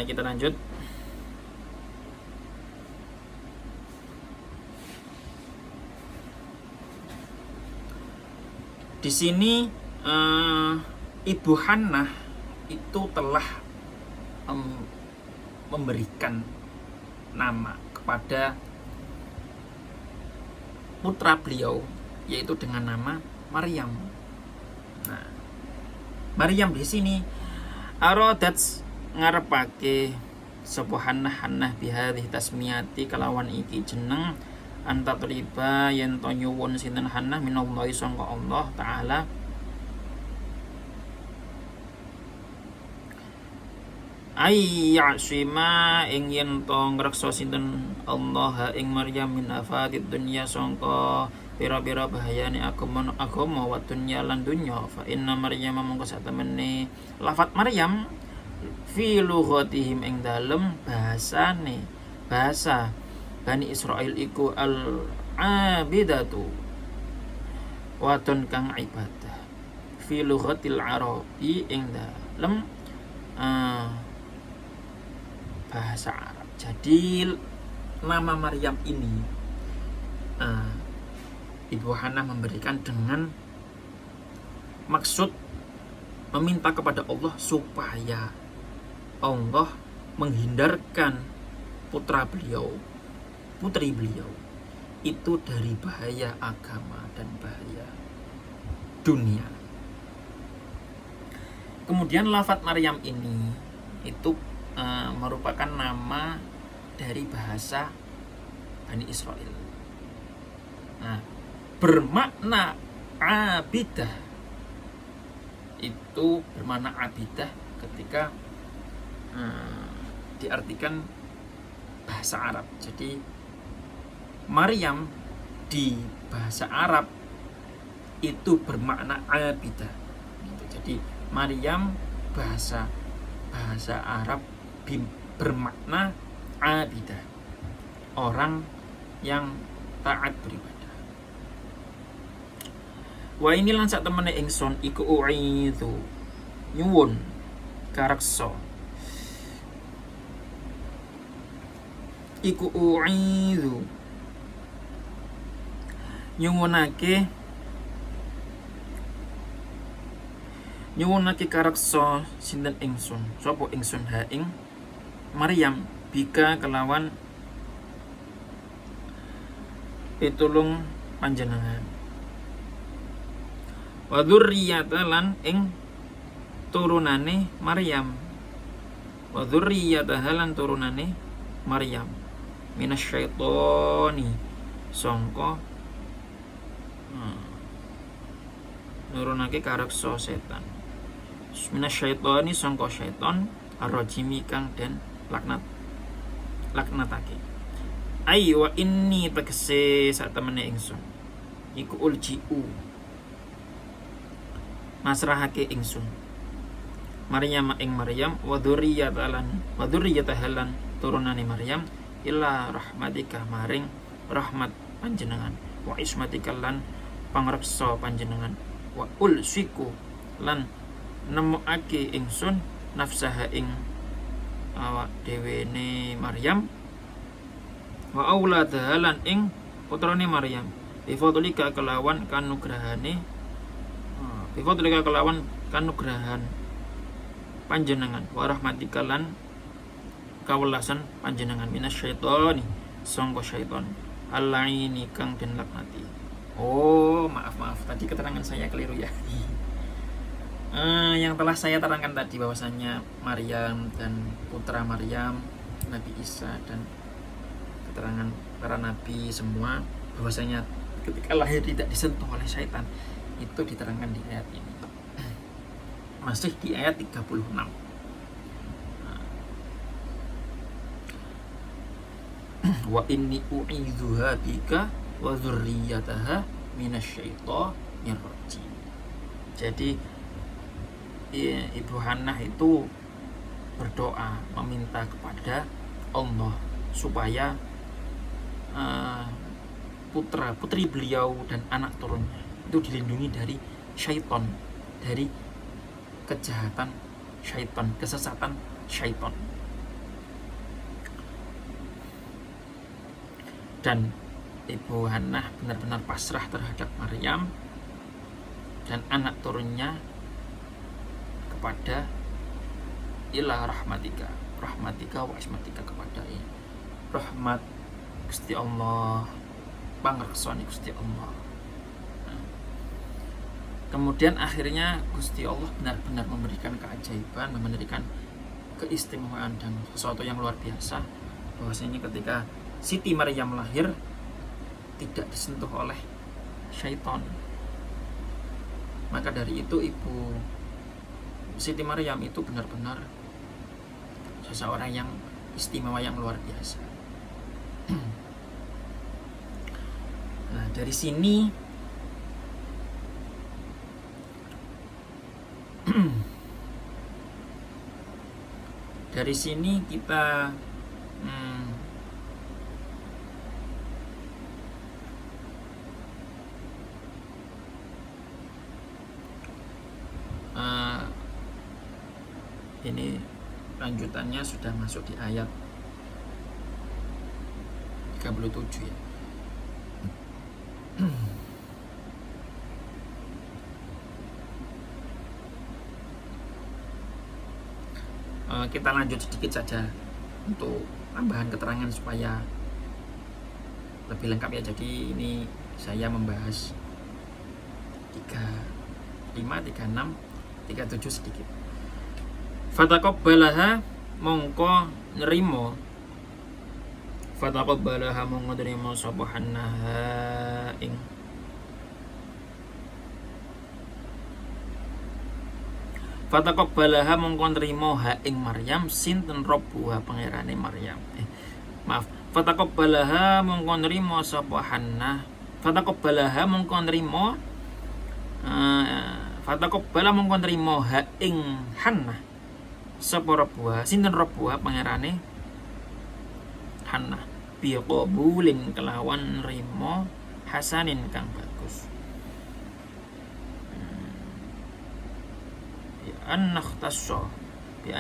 [SPEAKER 1] kita lanjut. Di sini Ibu Hannah itu telah memberikan nama kepada putra beliau, yaitu dengan nama Maryam. Nah, Maryam di sini arodat ngarepake sapa Hannah bihadhi tasmiyati kelawan iki jeneng anta triba yen to nyuwun sinten Hannah minallahi sangka Allah taala ayyasima ing yen to ngreksa sinten Allah ing Maryam min afadid dunya sangka pira-pira bahayane agama wa dunya lan dunya fa inna Maryam mongko satemene lafat Maryam fi lughatihim ing dalem bahasane bahasa Bani Israil iku al-abidatu wadon kang ibadah fi lughatil arabi ing dalem bahasa Arab. Jadi nama Maryam ini Ibu Hannah memberikan dengan maksud meminta kepada Allah supaya Allah menghindarkan putri beliau itu dari bahaya agama dan bahaya dunia. Kemudian lafadz Maryam ini itu merupakan nama dari bahasa Bani Israil. Nah, bermakna abidah, itu bermakna abidah ketika diartikan bahasa Arab. Jadi Maryam di bahasa Arab itu bermakna abidah. Jadi Maryam bahasa Arab bermakna abidah, orang yang taat beribadah. Wa ini lan sak temene ingsun iku u'idzu nyuwun kareksa iku u'idzu nyuwunake kareksa sinten ingsun sapa ingsun ha ing Maryam bika kelawan pitulung panjenengan wa dzurriyyata lan ing turunane Maryam wa dzurriyyataha lan turunane Maryam minasyaitoni sangka nurunake kareksa setan minasyaitoni sangka setan arrajimi kang den laknatake. Ai wa inni tegese sak temene ingsun iku uljiu masrahake ingsun Maryam ing Maryam wa dzurriyyatahalan turunane Maryam illa rahmatika maring rahmat panjenengan wa ismatika lan pangreksa panjenengan wa ulsiku lan nemokake ingsun nafsaha ing awak dhewene Maryam wa auladaha lan ing putrane Maryam bifadlika kelawan kanugrahane kanugrahan panjenengan wa rahmatika lan kawelasan panjenengan minasyaitoni sangka syaiton alaini kang den laknati. Oh, maaf tadi keterangan saya keliru ya. Yang telah saya terangkan tadi bahwasanya Maryam dan putra Maryam, Nabi Isa dan keterangan para nabi semua bahwasanya ketika lahir tidak disentuh oleh syaitan, itu diterangkan di ayat ini. Masih di ayat 36. wa inni u'idzuha bika wa dzurriyyataha minasyaitonir rajim. Jadi Ibu Hannah itu berdoa meminta kepada Allah supaya putra putri beliau dan anak turunnya itu dilindungi dari syaitan, dari kejahatan syaitan, kesesatan syaitan. Dan Ibu Hannah benar-benar pasrah terhadap Maryam dan anak turunnya kepada ila rahmatika wa ismatika, kepada rahmat Gusti Allah, pangreksane Gusti Allah. Kemudian akhirnya Gusti Allah benar-benar memberikan keajaiban, memberikan keistimewaan dan sesuatu yang luar biasa, bahwasanya ketika Siti Maryam lahir tidak disentuh oleh syaitan. Maka dari itu Ibu Siti Maryam itu benar-benar seseorang yang istimewa, yang luar biasa. Nah, dari sini kita ini lanjutannya sudah masuk di ayat 37 ya. Kita lanjut sedikit saja untuk tambahan keterangan supaya lebih lengkap ya. Jadi ini saya membahas 35, 36, 37 sedikit. Fataqabbalaha mongko nerimo, fataqabbalaha mongko nerimo sapa Hannah ing Fataqabbalaha mongko nrimo ha ing Maryam sinten Rabbuha pangerane Maryam. Fataqabbalaha mongko nrimo sapa Hannah. Fataqabbalaha mongko nrimo Fataqabbala mongko nrimo ha ing Hannah sapa Rabbuha, sinten Rabbuha pangerane Hannah, bi qabulin kelawan nrimo hasanin kang bagus. An-nakhtasso bi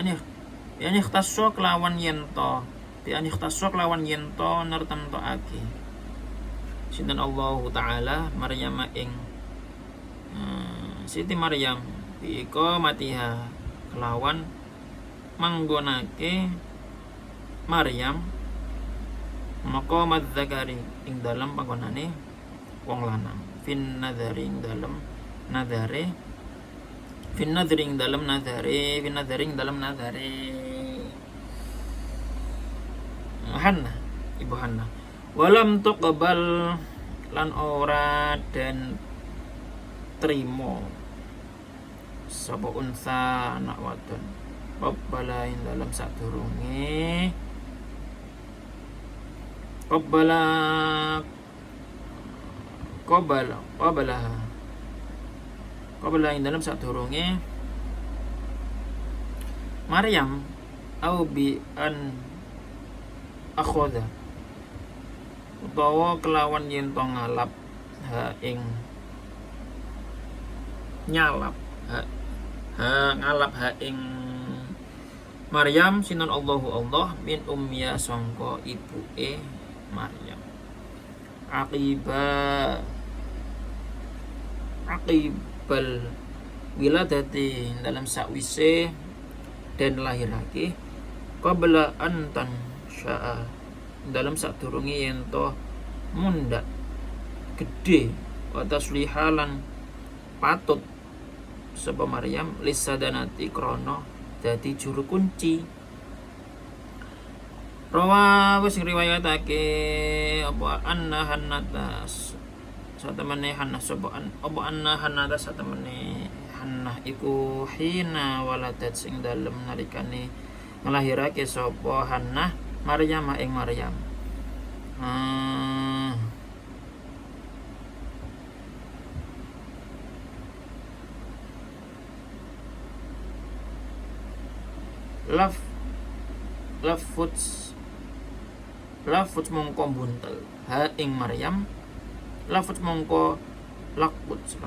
[SPEAKER 1] ikhtasso kelawan yento nertemtokake sinten Allah taala Maryam ing Siti Maryam bi iqamatiha kelawan manggonake Maryam maqamat zakari ing dalam panggonane wong lanang, fin nadhari ing dalam nadhare, fin nadhari ing dalam nadhare Hannah, Ibu Hannah. Walam tuqbal lan ora den trimo sapa unsa anak wadon qabala ing dalam sadurunge qabala ing dalam sadurunge Maryam au bi an akhoda utawa kelawan yen to ngalap ha ing nyalap ngalap ha ing Maryam sinon Allahu Allah min ummiya sangka ibuke Maryam aqibal wiladati dalam sakwise dan lahirake qabla antan syaa dalam sadurunge yen to mundhak gedhe wa taslihalan patut sapa Maryam lisadanati krana dadi juru kunci. Rawa wis ngriwayatake apa anna hannatas satemene Hannah sapa apa anna hannatas satemene Hannah iku hina waladat sing dalem nalikane nglahirake sapa Hannah Maryam ing Maryam lafuz mongko buntel ha ing Maryam, lafuz mongko lafuz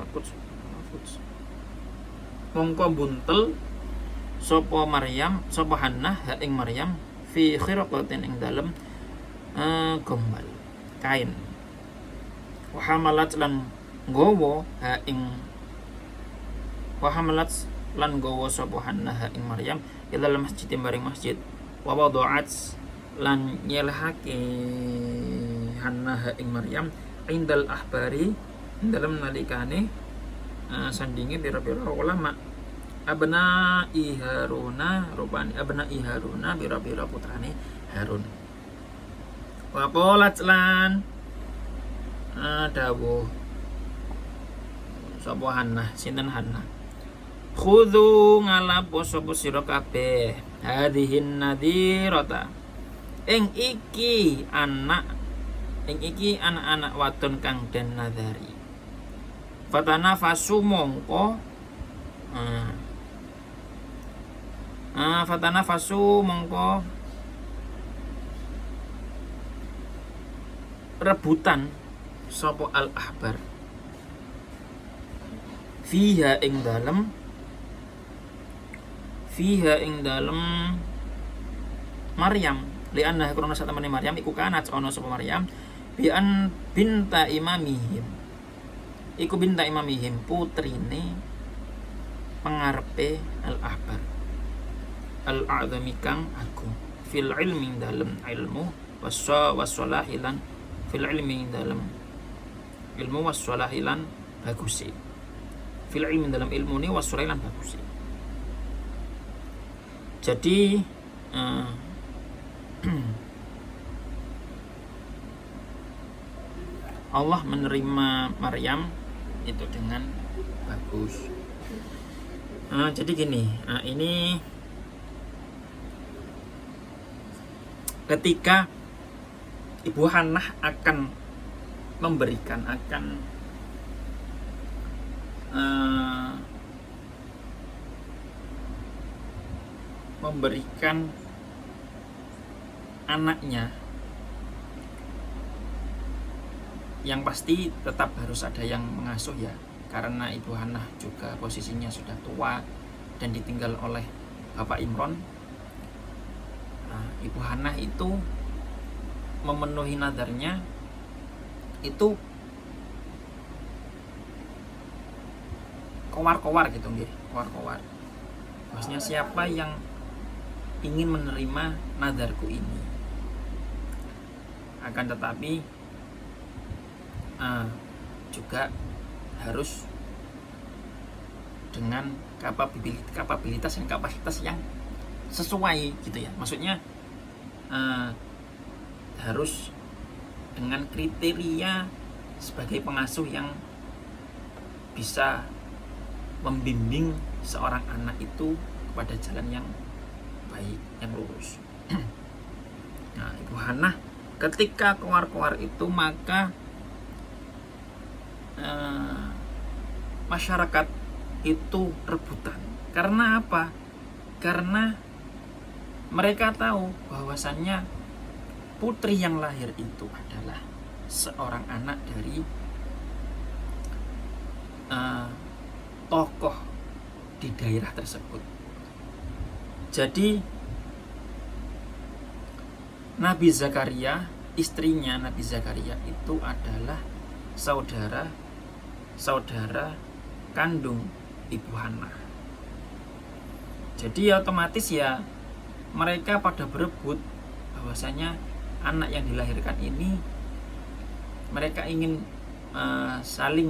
[SPEAKER 1] mongko buntel sapa Maryam, sapa Hannah ha ing Maryam fi khirqatin ing dalem gombal kain. Wa hamalat lan nggawa ha ing lan nggawa sapa Hannah ha ing Maryam ilal masjid maring masjid. Wa wada'at lan nyelehake Hannah ha ing Maryam indal ahbari dalam nalikane sandinge pira-pira ulama abna Haruna rupane abna Haruna pira-pira putrane Harun. Wa qalat lan dawuh sapa Hannah, sinten Hannah, khudhu ngalapo sapa sira kabeh hadhihin nadhirata ing iki anak-anak wadon kang den nadari. Fatana fasu mongko rebutan sapa al ahbar fiha ing dalem Maryam lianna krana satemene Maryam iku kanat ana sapa Maryam bian binta imamihim putrine pengarepe al ahbar al a'zami kang agung fil ilmi dalem ilmu wasalahilan fil ilmi dalam ilmu wasalahilan bagusi fil ilmi dalam ilmu ni wasalahilan bagusi. Jadi Allah menerima Maryam itu dengan bagus. Jadi gini, ini ketika Ibu Hannah akan memberikan anaknya, yang pasti tetap harus ada yang mengasuh ya, karena Ibu Hannah juga posisinya sudah tua dan ditinggal oleh Bapak Imron. Ibu Hannah itu memenuhi nadarnya itu kowar-kowar gitu nggih, kowar-kowar. Maksudnya siapa yang ingin menerima nadarku ini. Akan tetapi juga harus dengan kapabilitas dan kapasitas yang sesuai gitu ya. Maksudnya harus dengan kriteria sebagai pengasuh yang bisa membimbing seorang anak itu kepada jalan yang baik, yang lurus. Nah, Ibu Hannah ketika kowar-kowar itu, maka masyarakat itu rebutan. Karena apa? Karena mereka tahu bahwasannya putri yang lahir itu adalah seorang anak dari tokoh di daerah tersebut. Jadi Nabi Zakaria, istrinya Nabi Zakaria itu adalah saudara kandung Ibu Hannah. Jadi otomatis ya mereka pada berebut bahwasanya anak yang dilahirkan ini mereka ingin saling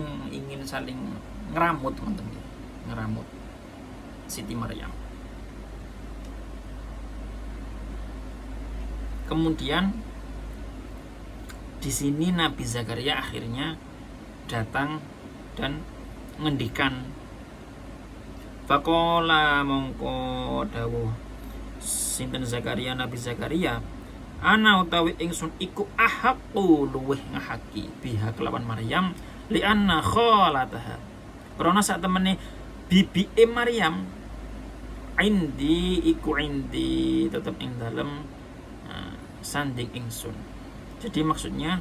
[SPEAKER 1] ngeramut, teman-teman, ngeramut Siti Maryam. Kemudian di sini Nabi Zakaria akhirnya datang dan ngendikan, faqala mongko dawuh sinten Zakaria, Nabi Zakaria, ana utawi ingsun iku ahaqu luweh ngahaki biha kelawan Maryam li anna khalataha krana sak temene bibike Maryam indi tetep ing dalem sanding ingsun. Jadi maksudnya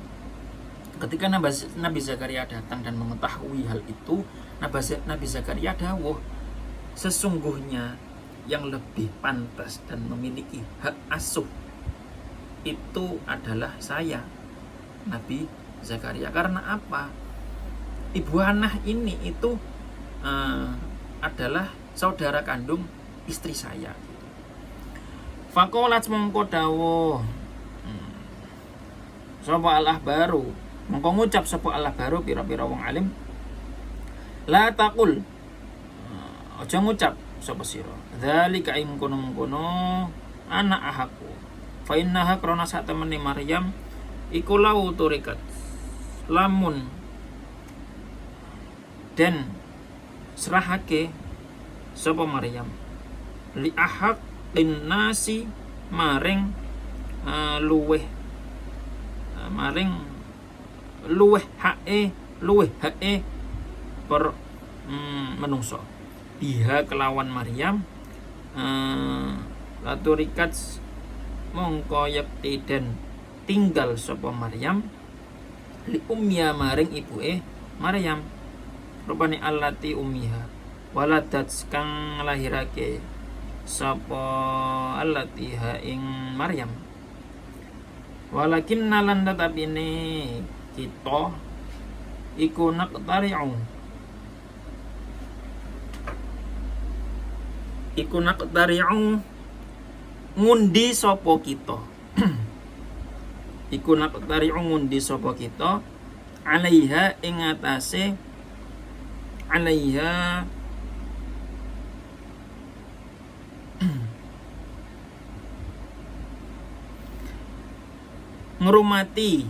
[SPEAKER 1] ketika Nabi Zakaria datang dan mengetahui hal itu, Nabi Zakaria dawuh, sesungguhnya yang lebih pantas dan memiliki hak asuh itu adalah saya, Nabi Zakaria. Karena apa? Ibu Hannah ini itu adalah saudara kandung istri saya. Fakolat mongko dawuh sapa al-ahbaru, mongko ngucap sapa al-ahbaru pira-pira wong alim, la taqul, aja ngucap sapa sira, dzalika ing kono-kono ana ahaku, fa innaha krana sak temene Maryam iku lau turikat, lamun dan serahake sapa Maryam li ahaqin nasi maring luweh hae per menungso biha kelawan Maryam laturikat mongko yakti dan tinggal sapa Maryam li ummiya maring ibuke Maryam rupane allati ummiha waladat kang lahirake sapa allati ha ing Maryam. Walakin nalan tatapine kita iku naqtari'u ngundi sapa kita iku naqtari'u ngundi sapa kita alaiha ing atase alaiha ngrumati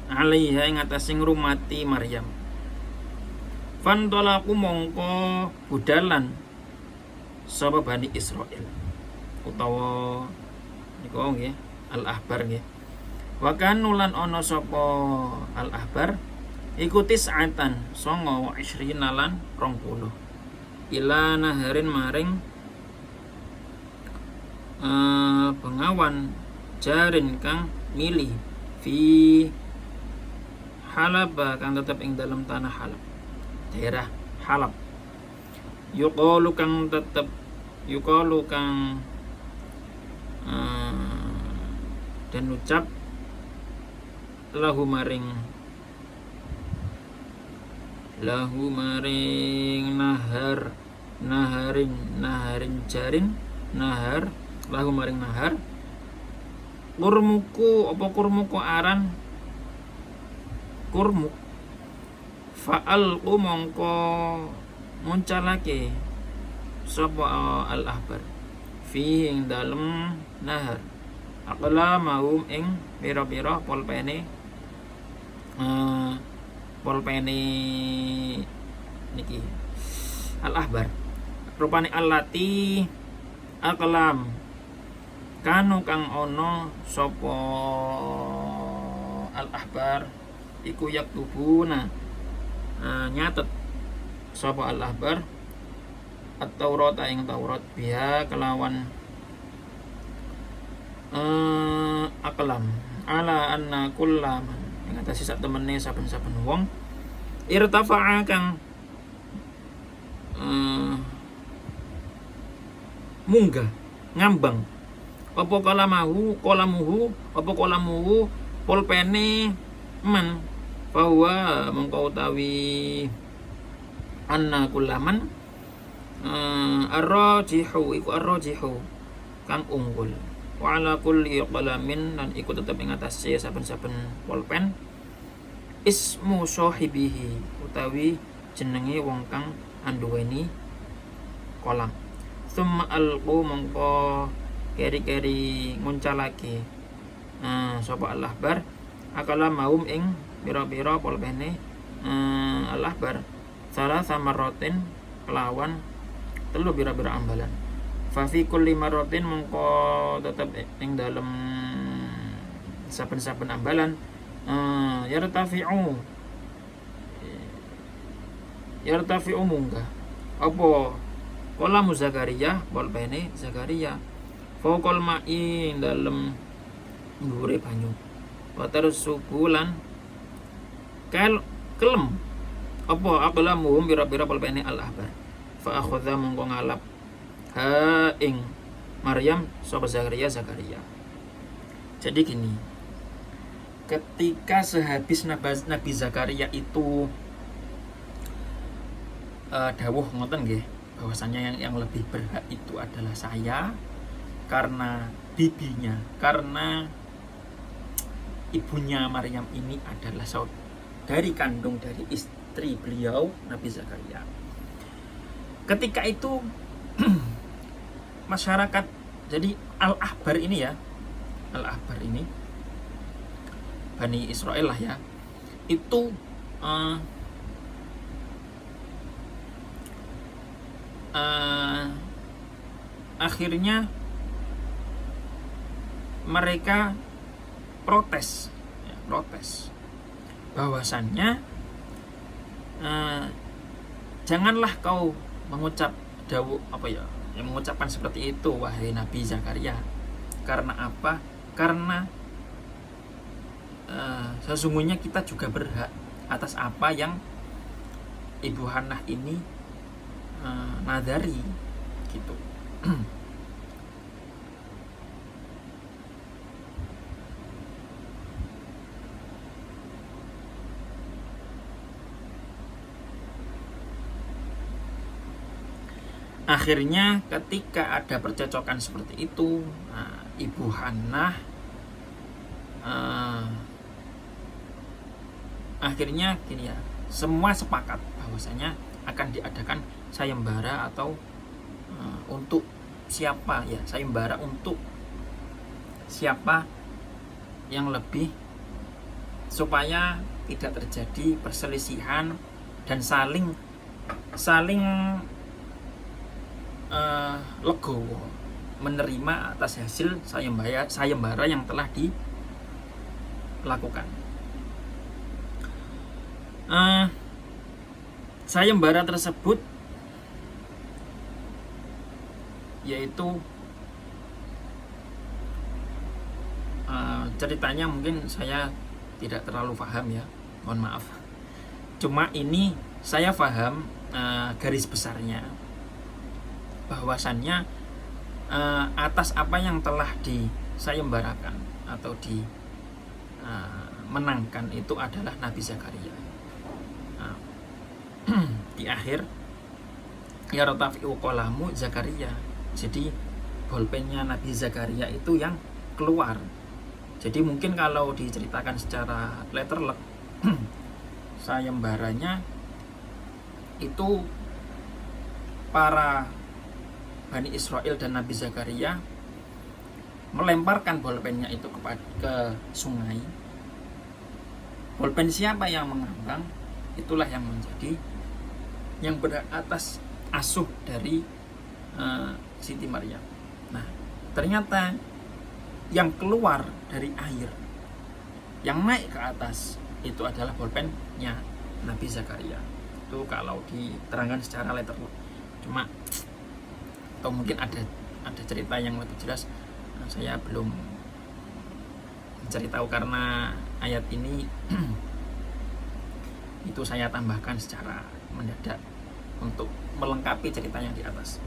[SPEAKER 1] alaiha ing atase ngrumati Maryam. Fantolaku mongko budalan sapa Bani Israil utawa niku nggih al-ahbar nggih. Wa kanulan ana sapa al-ahbar iku tis'atan 29 lan 20 ila naharin maring bengawan jarin kang milih fi Halab kang tetep ing dalam tanah Halab, daerah Halab. Yuqalu kang dan ucap lahu maring naharin jarin nahar lahu maring nahar kurmuku aran kurmuk fa'alqu mongko muncalake sapa al-ahbar fi ing dalem nahar aqla mahum ing pira-pira polpene niki al-ahbar rupane allati aqlam kanu kang ono sapa al-ahbar iku yaktubuna nyatet sapa al-ahbar at-Taurat ing Taurat biha kelawan aqlam ala anna kullaman ing atase sak temene saben-saben wong irtafa'a kang munggah ngambang apa kalamuhu polpene man bahwa mengkau tawi anna kullaman arrajihu kang unggul wa ala kulli qalamin lan iku tetep ing atase saben-saben polpen ismu sahibihi utawi jenenge wong kang anduweni kolam summa alqu mongko keri-keri nguncalake sapa al-ahbar akala maum ing pira-pira polpene al-ahbar salah samarotin kelawan telu pira-pira ambalan fa fi kulli maratin mongko tetep ing dalem saben-saben ambalan yartafi'u munggah apa kolamu Zakaria bolpene Zakaria fokol ma'i dalem dhuwure banyu wa tarsubulan kelem apa aqlamuhum bira-bira bolpene al-ahbar fa akhadha mongko ngalap ha ing Maryam sapa Zakaria. Jadi gini, ketika sehabis Nabi Zakaria itu dawuh ngoten nggih bahwasanya yang lebih berhak itu adalah saya karena bibinya, karena ibunya Maryam ini adalah saudari kandung dari istri beliau Nabi Zakaria. Ketika itu masyarakat, jadi Al-Ahbar ini Bani Israel lah ya, itu akhirnya mereka protes bahwasannya janganlah kau mengucap mengucapkan seperti itu wahai Nabi Zakaria. Karena apa? Karena sesungguhnya kita juga berhak atas apa yang Ibu Hannah ini nadari gitu. Akhirnya ketika ada percocokan seperti itu, Ibu Hannah akhirnya gini ya, semua sepakat bahwasanya akan diadakan sayembara atau untuk siapa ya, sayembara untuk siapa yang lebih, supaya tidak terjadi perselisihan dan saling legowo menerima atas hasil sayembara yang telah dilakukan. Sayembara tersebut yaitu ceritanya mungkin saya tidak terlalu paham ya, mohon maaf. Cuma ini saya paham garis besarnya, bahwasannya atas apa yang telah disayembarakan atau menangkan itu adalah Nabi Zakaria. Di akhir ya rotafi'u qalamu Zakaria, jadi bolpennya Nabi Zakaria itu yang keluar. Jadi mungkin kalau diceritakan secara letterlek sayembaranya itu para Bani Israel dan Nabi Zakaria melemparkan bolpennya itu ke sungai. Bolpen siapa yang mengambang, itulah yang menjadi yang berhak atas asuh dari Siti Maryam. Nah, ternyata yang keluar dari air, yang naik ke atas itu adalah bolpennya Nabi Zakaria. Itu kalau diterangkan secara letterlek. Cuma atau mungkin ada cerita yang lebih jelas, saya belum mencari tahu karena ayat ini itu saya tambahkan secara mendadak untuk melengkapi cerita yang di atas.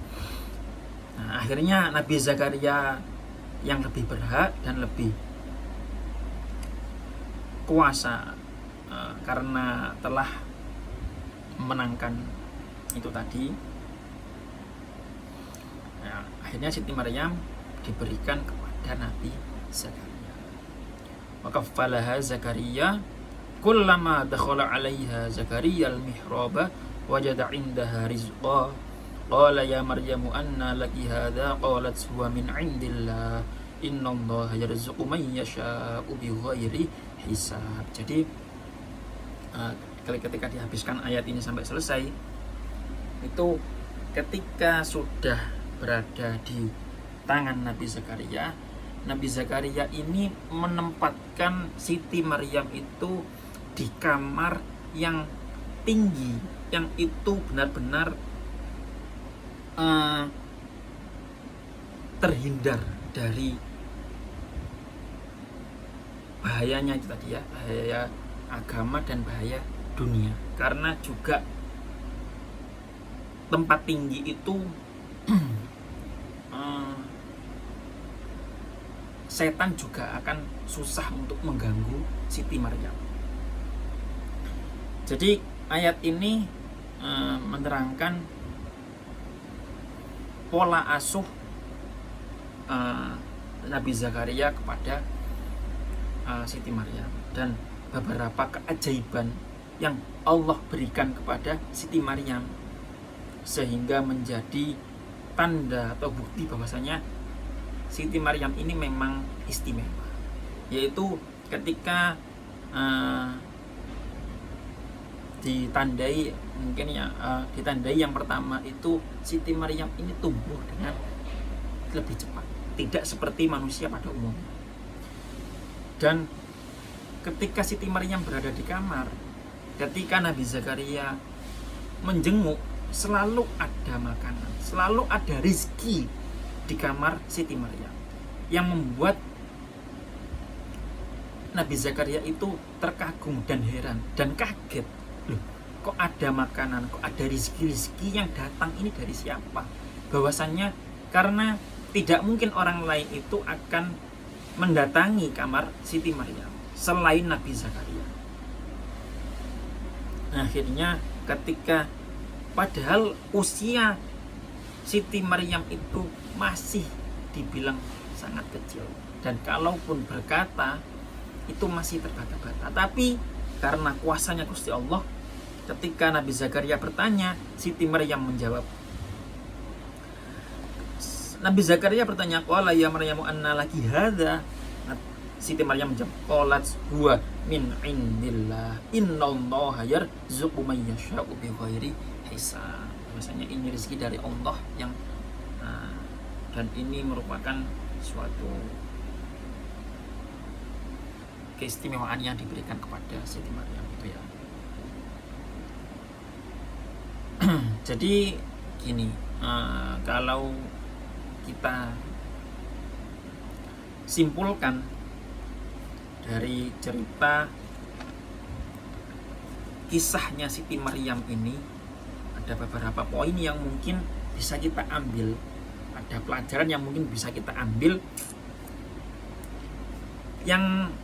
[SPEAKER 1] Nah, akhirnya Nabi Zakaria yang lebih berhak dan lebih kuasa karena telah memenangkan itu tadi. Nah, akhirnya Siti Maryam diberikan kepada Nabi Zakaria. Maka falaha Zakaria kullama dakhala 'alaiha Zakaria al-mihraba wajada 'indaha rizqa qala ya Maryamu anna laki hadza qalat huwa min 'indillah innallaha yarzuqu man yasha'u bighairi hisab. Jadi ketika dihabiskan ayat ini sampai selesai, itu ketika sudah berada di tangan Nabi Zakaria, Nabi Zakaria ini menempatkan Siti Maryam itu di kamar yang tinggi, yang itu benar-benar terhindar dari bahayanya itu tadi ya, bahaya agama dan bahaya dunia. Karena juga tempat tinggi itu setan juga akan susah untuk mengganggu Siti Maryam. Jadi ayat ini menerangkan pola asuh Nabi Zakaria kepada Siti Maryam dan beberapa keajaiban yang Allah berikan kepada Siti Maryam sehingga menjadi tanda atau bukti bahwasanya Siti Maryam ini memang istimewa, yaitu ketika ditandai yang pertama itu Siti Maryam ini tumbuh dengan lebih cepat, tidak seperti manusia pada umumnya. Dan ketika Siti Maryam berada di kamar, ketika Nabi Zakaria menjenguk, selalu ada makanan, selalu ada rizki di kamar Siti Maryam, yang membuat Nabi Zakaria itu terkagum dan heran dan kaget. Loh, kok ada makanan, kok ada rizki-rizki yang datang ini dari siapa? Bahwasannya karena tidak mungkin orang lain itu akan mendatangi kamar Siti Maryam selain Nabi Zakaria. Akhirnya ketika padahal usia Siti Maryam itu masih dibilang sangat kecil, dan kalaupun berkata itu masih terbata-bata, tapi karena kuasanya Gusti Allah, ketika Nabi Zakaria bertanya, Siti Maryam menjawab. Nabi Zakaria bertanya, qala ya Maryamu anna laki hadza. Siti Maryam menjawab, qalat huwa min indillah innallaha yarzuqu man yasha'u bighairi hisab. Maksudnya ini rezeki dari Allah yang dan ini merupakan suatu keistimewaan yang diberikan kepada Siti Maryam itu ya. Jadi gini, kalau kita simpulkan dari cerita kisahnya Siti Maryam ini, ada beberapa poin yang mungkin bisa kita ambil, ada pelajaran yang mungkin bisa kita ambil. Yang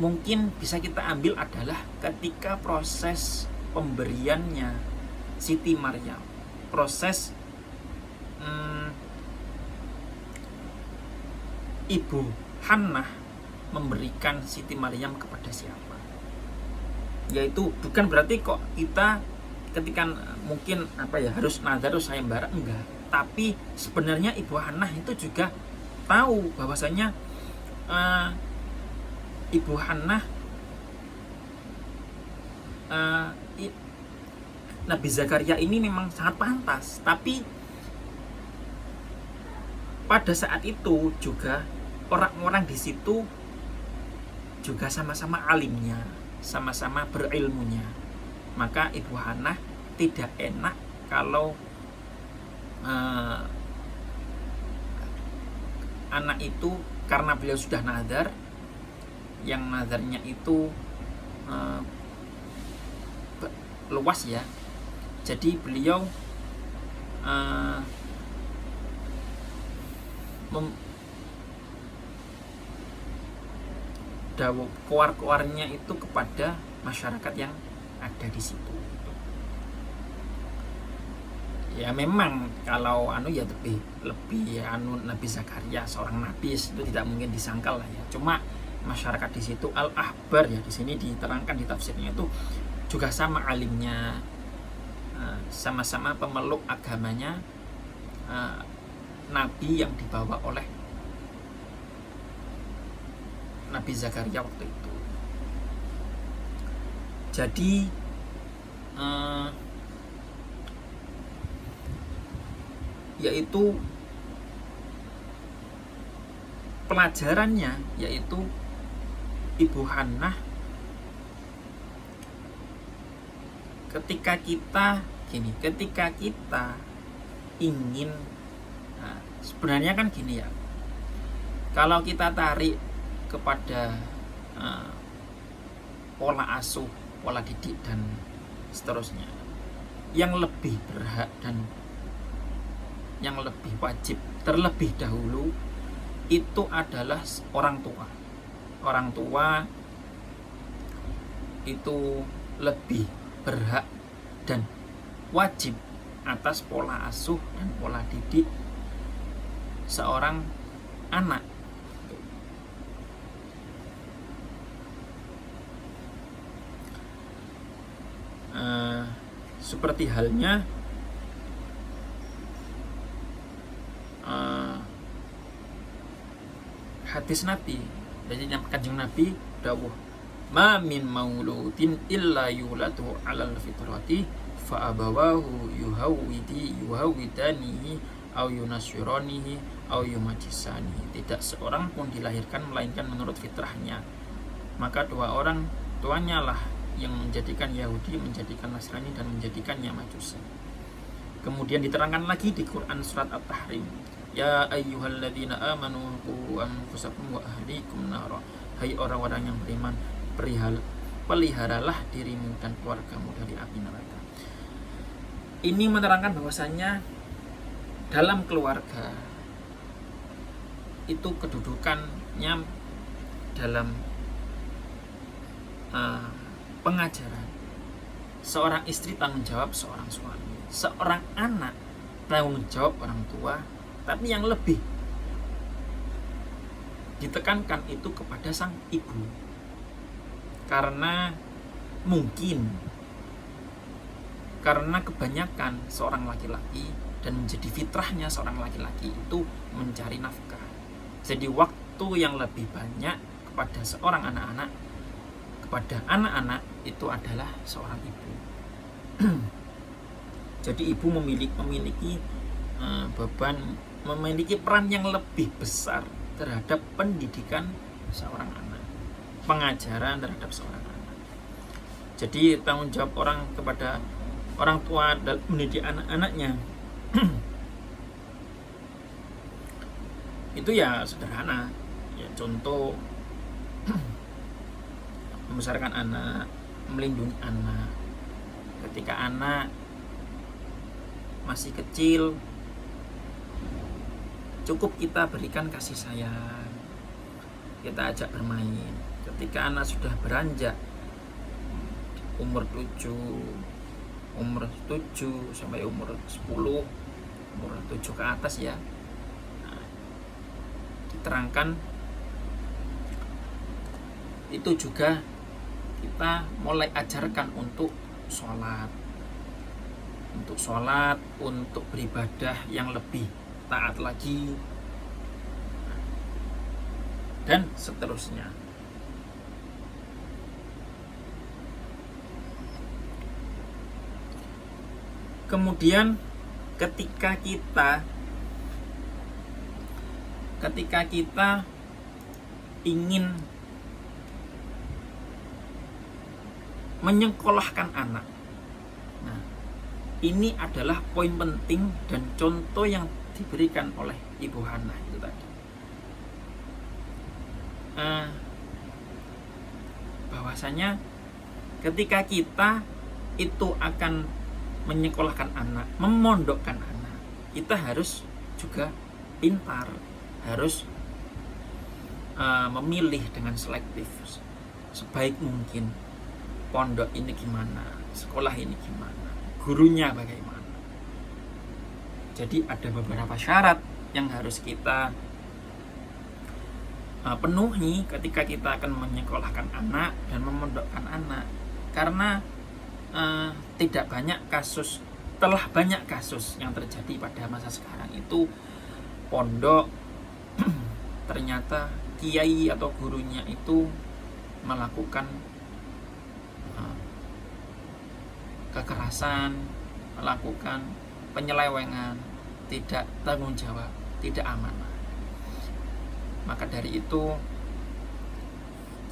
[SPEAKER 1] mungkin bisa kita ambil adalah ketika proses pemberiannya Siti Maryam, proses Ibu Hannah memberikan Siti Maryam kepada siapa. Yaitu bukan berarti kok kita ketika mungkin harus nazar, harus sayembara, enggak. Tapi sebenarnya Ibu Hannah itu juga tahu bahwasanya Ibu Hannah Nabi Zakaria ini memang sangat pantas, tapi pada saat itu juga orang-orang di situ juga sama-sama alimnya, sama-sama berilmunya. Maka Ibu Hannah tidak enak kalau anak itu, karena beliau sudah nazar, yang nazarnya itu luas ya. Jadi beliau keluar-keluarnya itu kepada masyarakat yang ada di situ. Ya memang kalau lebih Nabi Zakaria seorang nabi itu tidak mungkin disangkal lah ya. Cuma masyarakat di situ al-ahbar ya, di sini diterangkan di tafsirnya itu juga sama alimnya, sama-sama pemeluk agamanya Nabi yang dibawa oleh Nabi Zakaria waktu itu. Jadi yaitu pelajarannya yaitu Ibu Hannah ketika kita ingin, nah, sebenarnya kan gini ya, kalau kita tarik kepada pola asuh, pola didik dan seterusnya, yang lebih berhak dan yang lebih wajib terlebih dahulu itu adalah orang tua. Orang tua itu lebih berhak dan wajib atas pola asuh dan pola didik seorang anak. Seperti halnya hadis Nabi, dari Kanjeng Nabi dawuh, ma min mauludin illa yulatu alal fitrati fa abawahu yuhawidanihi au yunasyranihi au yumajisanihi. Tidak seorang pun dilahirkan melainkan menurut fitrahnya, maka dua orang tuanya lah yang menjadikan Yahudi, menjadikan Nasrani, dan menjadikannya Majusi. Kemudian diterangkan lagi di Quran surat At-Tahrim, ya ayyuhalladzina amanu qu anfusakum wa ahlikum nara. Hai orang-orang yang beriman, peliharalah dirimu dan keluargamu dari api neraka. Ini menerangkan bahwasanya dalam keluarga itu kedudukannya dalam pengajaran. Seorang istri tanggung jawab seorang suami, seorang anak tanggung jawab orang tua, tapi yang lebih ditekankan itu kepada sang ibu. Karena kebanyakan seorang laki-laki dan menjadi fitrahnya seorang laki-laki itu mencari nafkah. Jadi waktu yang lebih banyak kepada seorang anak-anak, kepada anak-anak itu adalah seorang ibu. Jadi ibu memiliki beban, memiliki peran yang lebih besar terhadap pendidikan seorang anak, pengajaran terhadap seorang anak. Jadi tanggung jawab orang kepada orang tua dalam mendidik anak-anaknya itu ya sederhana, ya contoh membesarkan anak, melindungi anak. Ketika anak masih kecil, cukup kita berikan kasih sayang, kita ajak bermain. Ketika anak sudah beranjak umur 7 sampai umur 10, umur 7 ke atas ya, nah, diterangkan itu juga kita mulai ajarkan untuk sholat, untuk beribadah yang lebih taat lagi, dan seterusnya. Kemudian ketika kita ingin menyekolahkan anak, nah ini adalah poin penting dan contoh yang diberikan oleh Ibu Hannah itu tadi. Bahwasanya ketika kita itu akan menyekolahkan anak, memondokkan anak, kita harus juga pintar, harus memilih dengan selektif sebaik mungkin. Pondok ini gimana, sekolah ini gimana, gurunya bagaimana. Jadi ada beberapa syarat yang harus kita penuhi ketika kita akan menyekolahkan anak dan memondokkan anak. Karena telah banyak kasus yang terjadi pada masa sekarang itu pondok ternyata kiai atau gurunya itu melakukan kekerasan, melakukan penyelewengan, tidak tanggung jawab, tidak amanah. Maka dari itu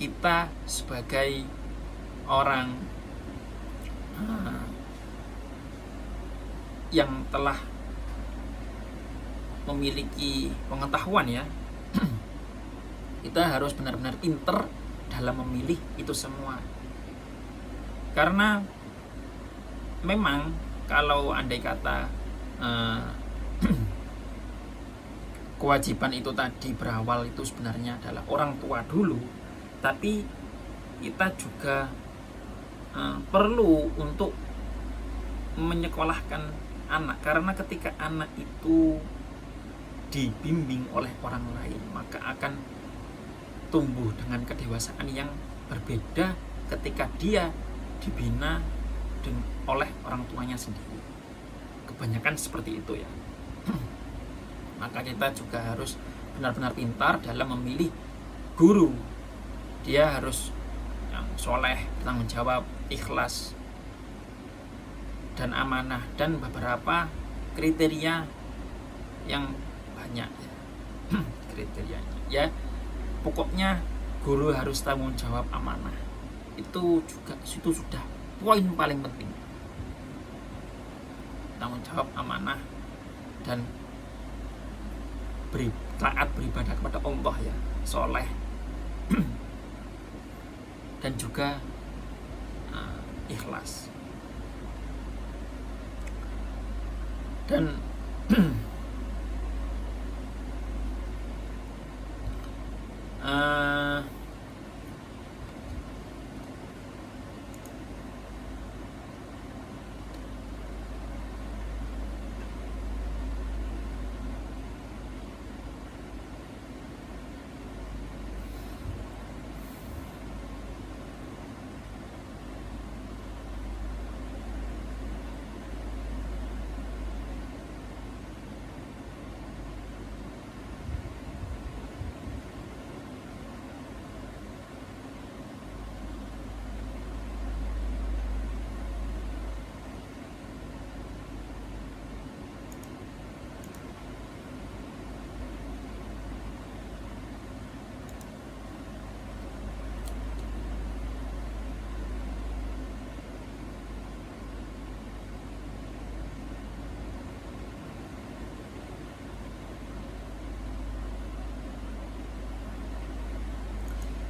[SPEAKER 1] kita sebagai orang yang telah memiliki pengetahuan ya, kita harus benar-benar pinter dalam memilih itu semua. Karena memang kalau andai kata kewajiban itu tadi berawal itu sebenarnya adalah orang tua dulu, tapi kita juga perlu untuk menyekolahkan anak. Karena ketika anak itu dibimbing oleh orang lain, maka akan tumbuh dengan kedewasaan yang berbeda ketika dia dibina oleh orang tuanya sendiri. Kebanyakan seperti itu ya. Maka kita juga harus benar-benar pintar dalam memilih guru. Dia harus yang soleh, bertanggung jawab, ikhlas, dan amanah, dan beberapa kriteria yang banyak ya. Kriterianya ya, pokoknya guru harus tanggung jawab, amanah. Itu sudah poin paling penting. Tanggung jawab, amanah, dan taat beribadah kepada Allah ya, soleh, dan juga ikhlas. Dan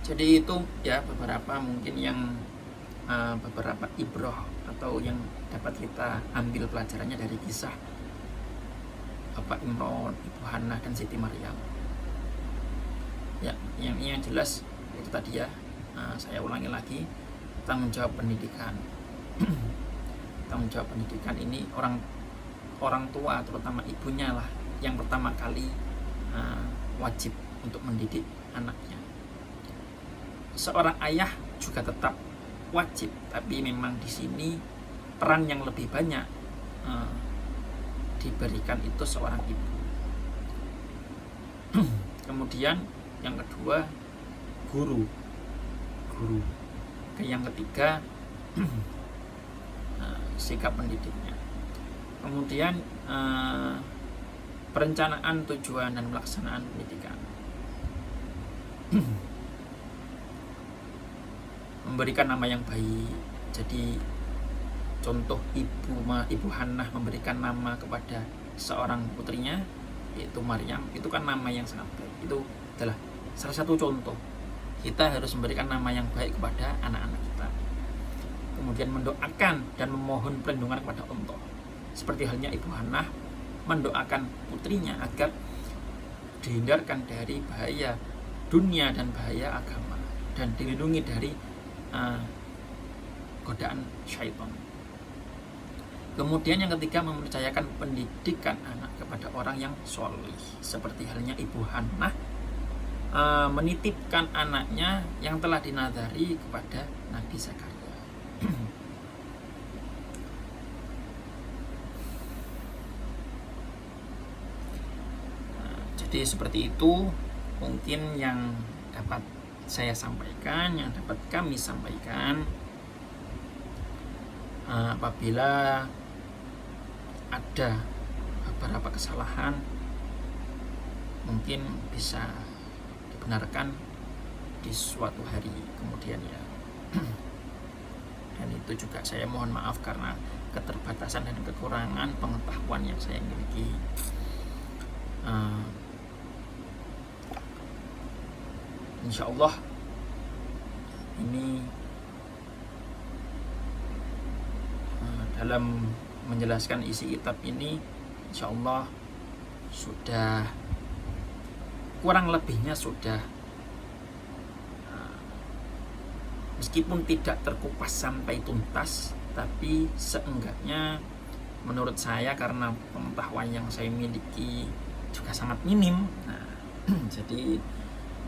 [SPEAKER 1] jadi itu ya beberapa mungkin yang beberapa ibroh atau yang dapat kita ambil pelajarannya dari kisah Bapak Imron, Ibu Hannah, dan Siti Maryam. Ya, yang jelas itu tadi ya, saya ulangi lagi, tanggung jawab pendidikan. Tanggung jawab pendidikan ini orang tua, terutama ibunya lah yang pertama kali wajib untuk mendidik anaknya. Seorang ayah juga tetap wajib, tapi memang di sini peran yang lebih banyak diberikan itu seorang ibu. Kemudian yang kedua guru. Yang ketiga sikap pendidiknya. Kemudian perencanaan, tujuan, dan pelaksanaan pendidikan. Memberikan nama yang baik. Jadi contoh Ibu Hannah memberikan nama kepada seorang putrinya yaitu Maryam, itu kan nama yang sangat baik. Itu adalah salah satu contoh. Kita harus memberikan nama yang baik kepada anak-anak kita. Kemudian mendoakan dan memohon perlindungan kepada Allah. Seperti halnya Ibu Hannah mendoakan putrinya agar dihindarkan dari bahaya dunia dan bahaya agama, dan dilindungi dari godaan syaitan. Kemudian yang ketiga, mempercayakan pendidikan anak kepada orang yang soleh, seperti halnya Ibu Hannah menitipkan anaknya yang telah dinadari kepada Nabi Zakaria. Jadi seperti itu mungkin yang dapat saya sampaikan, yang dapat kami sampaikan. Apabila ada beberapa kesalahan, mungkin bisa benarkan di suatu hari kemudian ya. Dan itu juga saya mohon maaf karena keterbatasan dan kekurangan pengetahuan yang saya miliki. Insya Allah ini dalam menjelaskan isi kitab ini, insya Allah sudah kurang lebihnya sudah, meskipun tidak terkupas sampai tuntas, tapi seenggaknya menurut saya karena pengetahuan yang saya miliki juga sangat minim. Jadi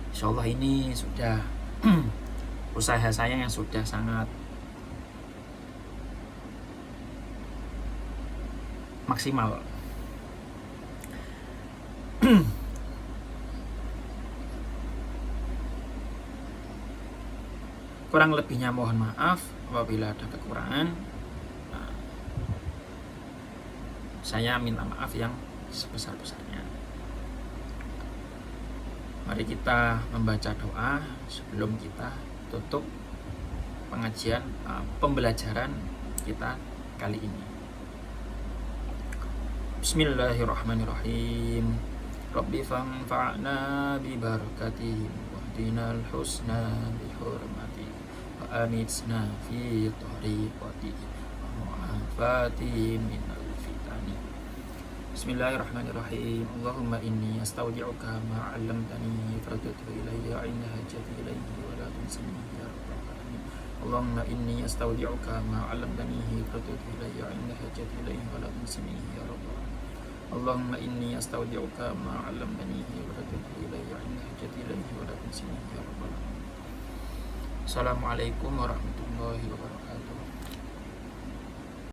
[SPEAKER 1] insya Allah ini sudah usaha saya yang sudah sangat maksimal. Kurang lebihnya mohon maaf apabila ada kekurangan. Saya minta maaf yang sebesar-besarnya. Mari kita membaca doa sebelum kita tutup pengajian, pembelajaran kita kali ini. Bismillahirrahmanirrahim. Rabbi fanfa'na bi barakatihim wahdinal husna bi hurmati wa amitsna fi tariqati wa mu'afati minal fitani. Bismillahirrahmanirrahim. Allahumma inni astaudi'uka ma 'allamtani fardudhu ilayya 'inda hajati ilayhi wa la tunsini ya rabbal alamin. Allahumma inni astaudi'uka ma 'allamtani fardudhu ilayya 'inda hajati ilayhi wa la tunsini ya rabbal alamin. Allahumma inni astaudi'uka ma 'allamtani wa fardudhu ilayya 'inda hajati ilayhi wa la tunsini ya rabbal alamin. Assalamualaikum warahmatullahi wabarakatuh.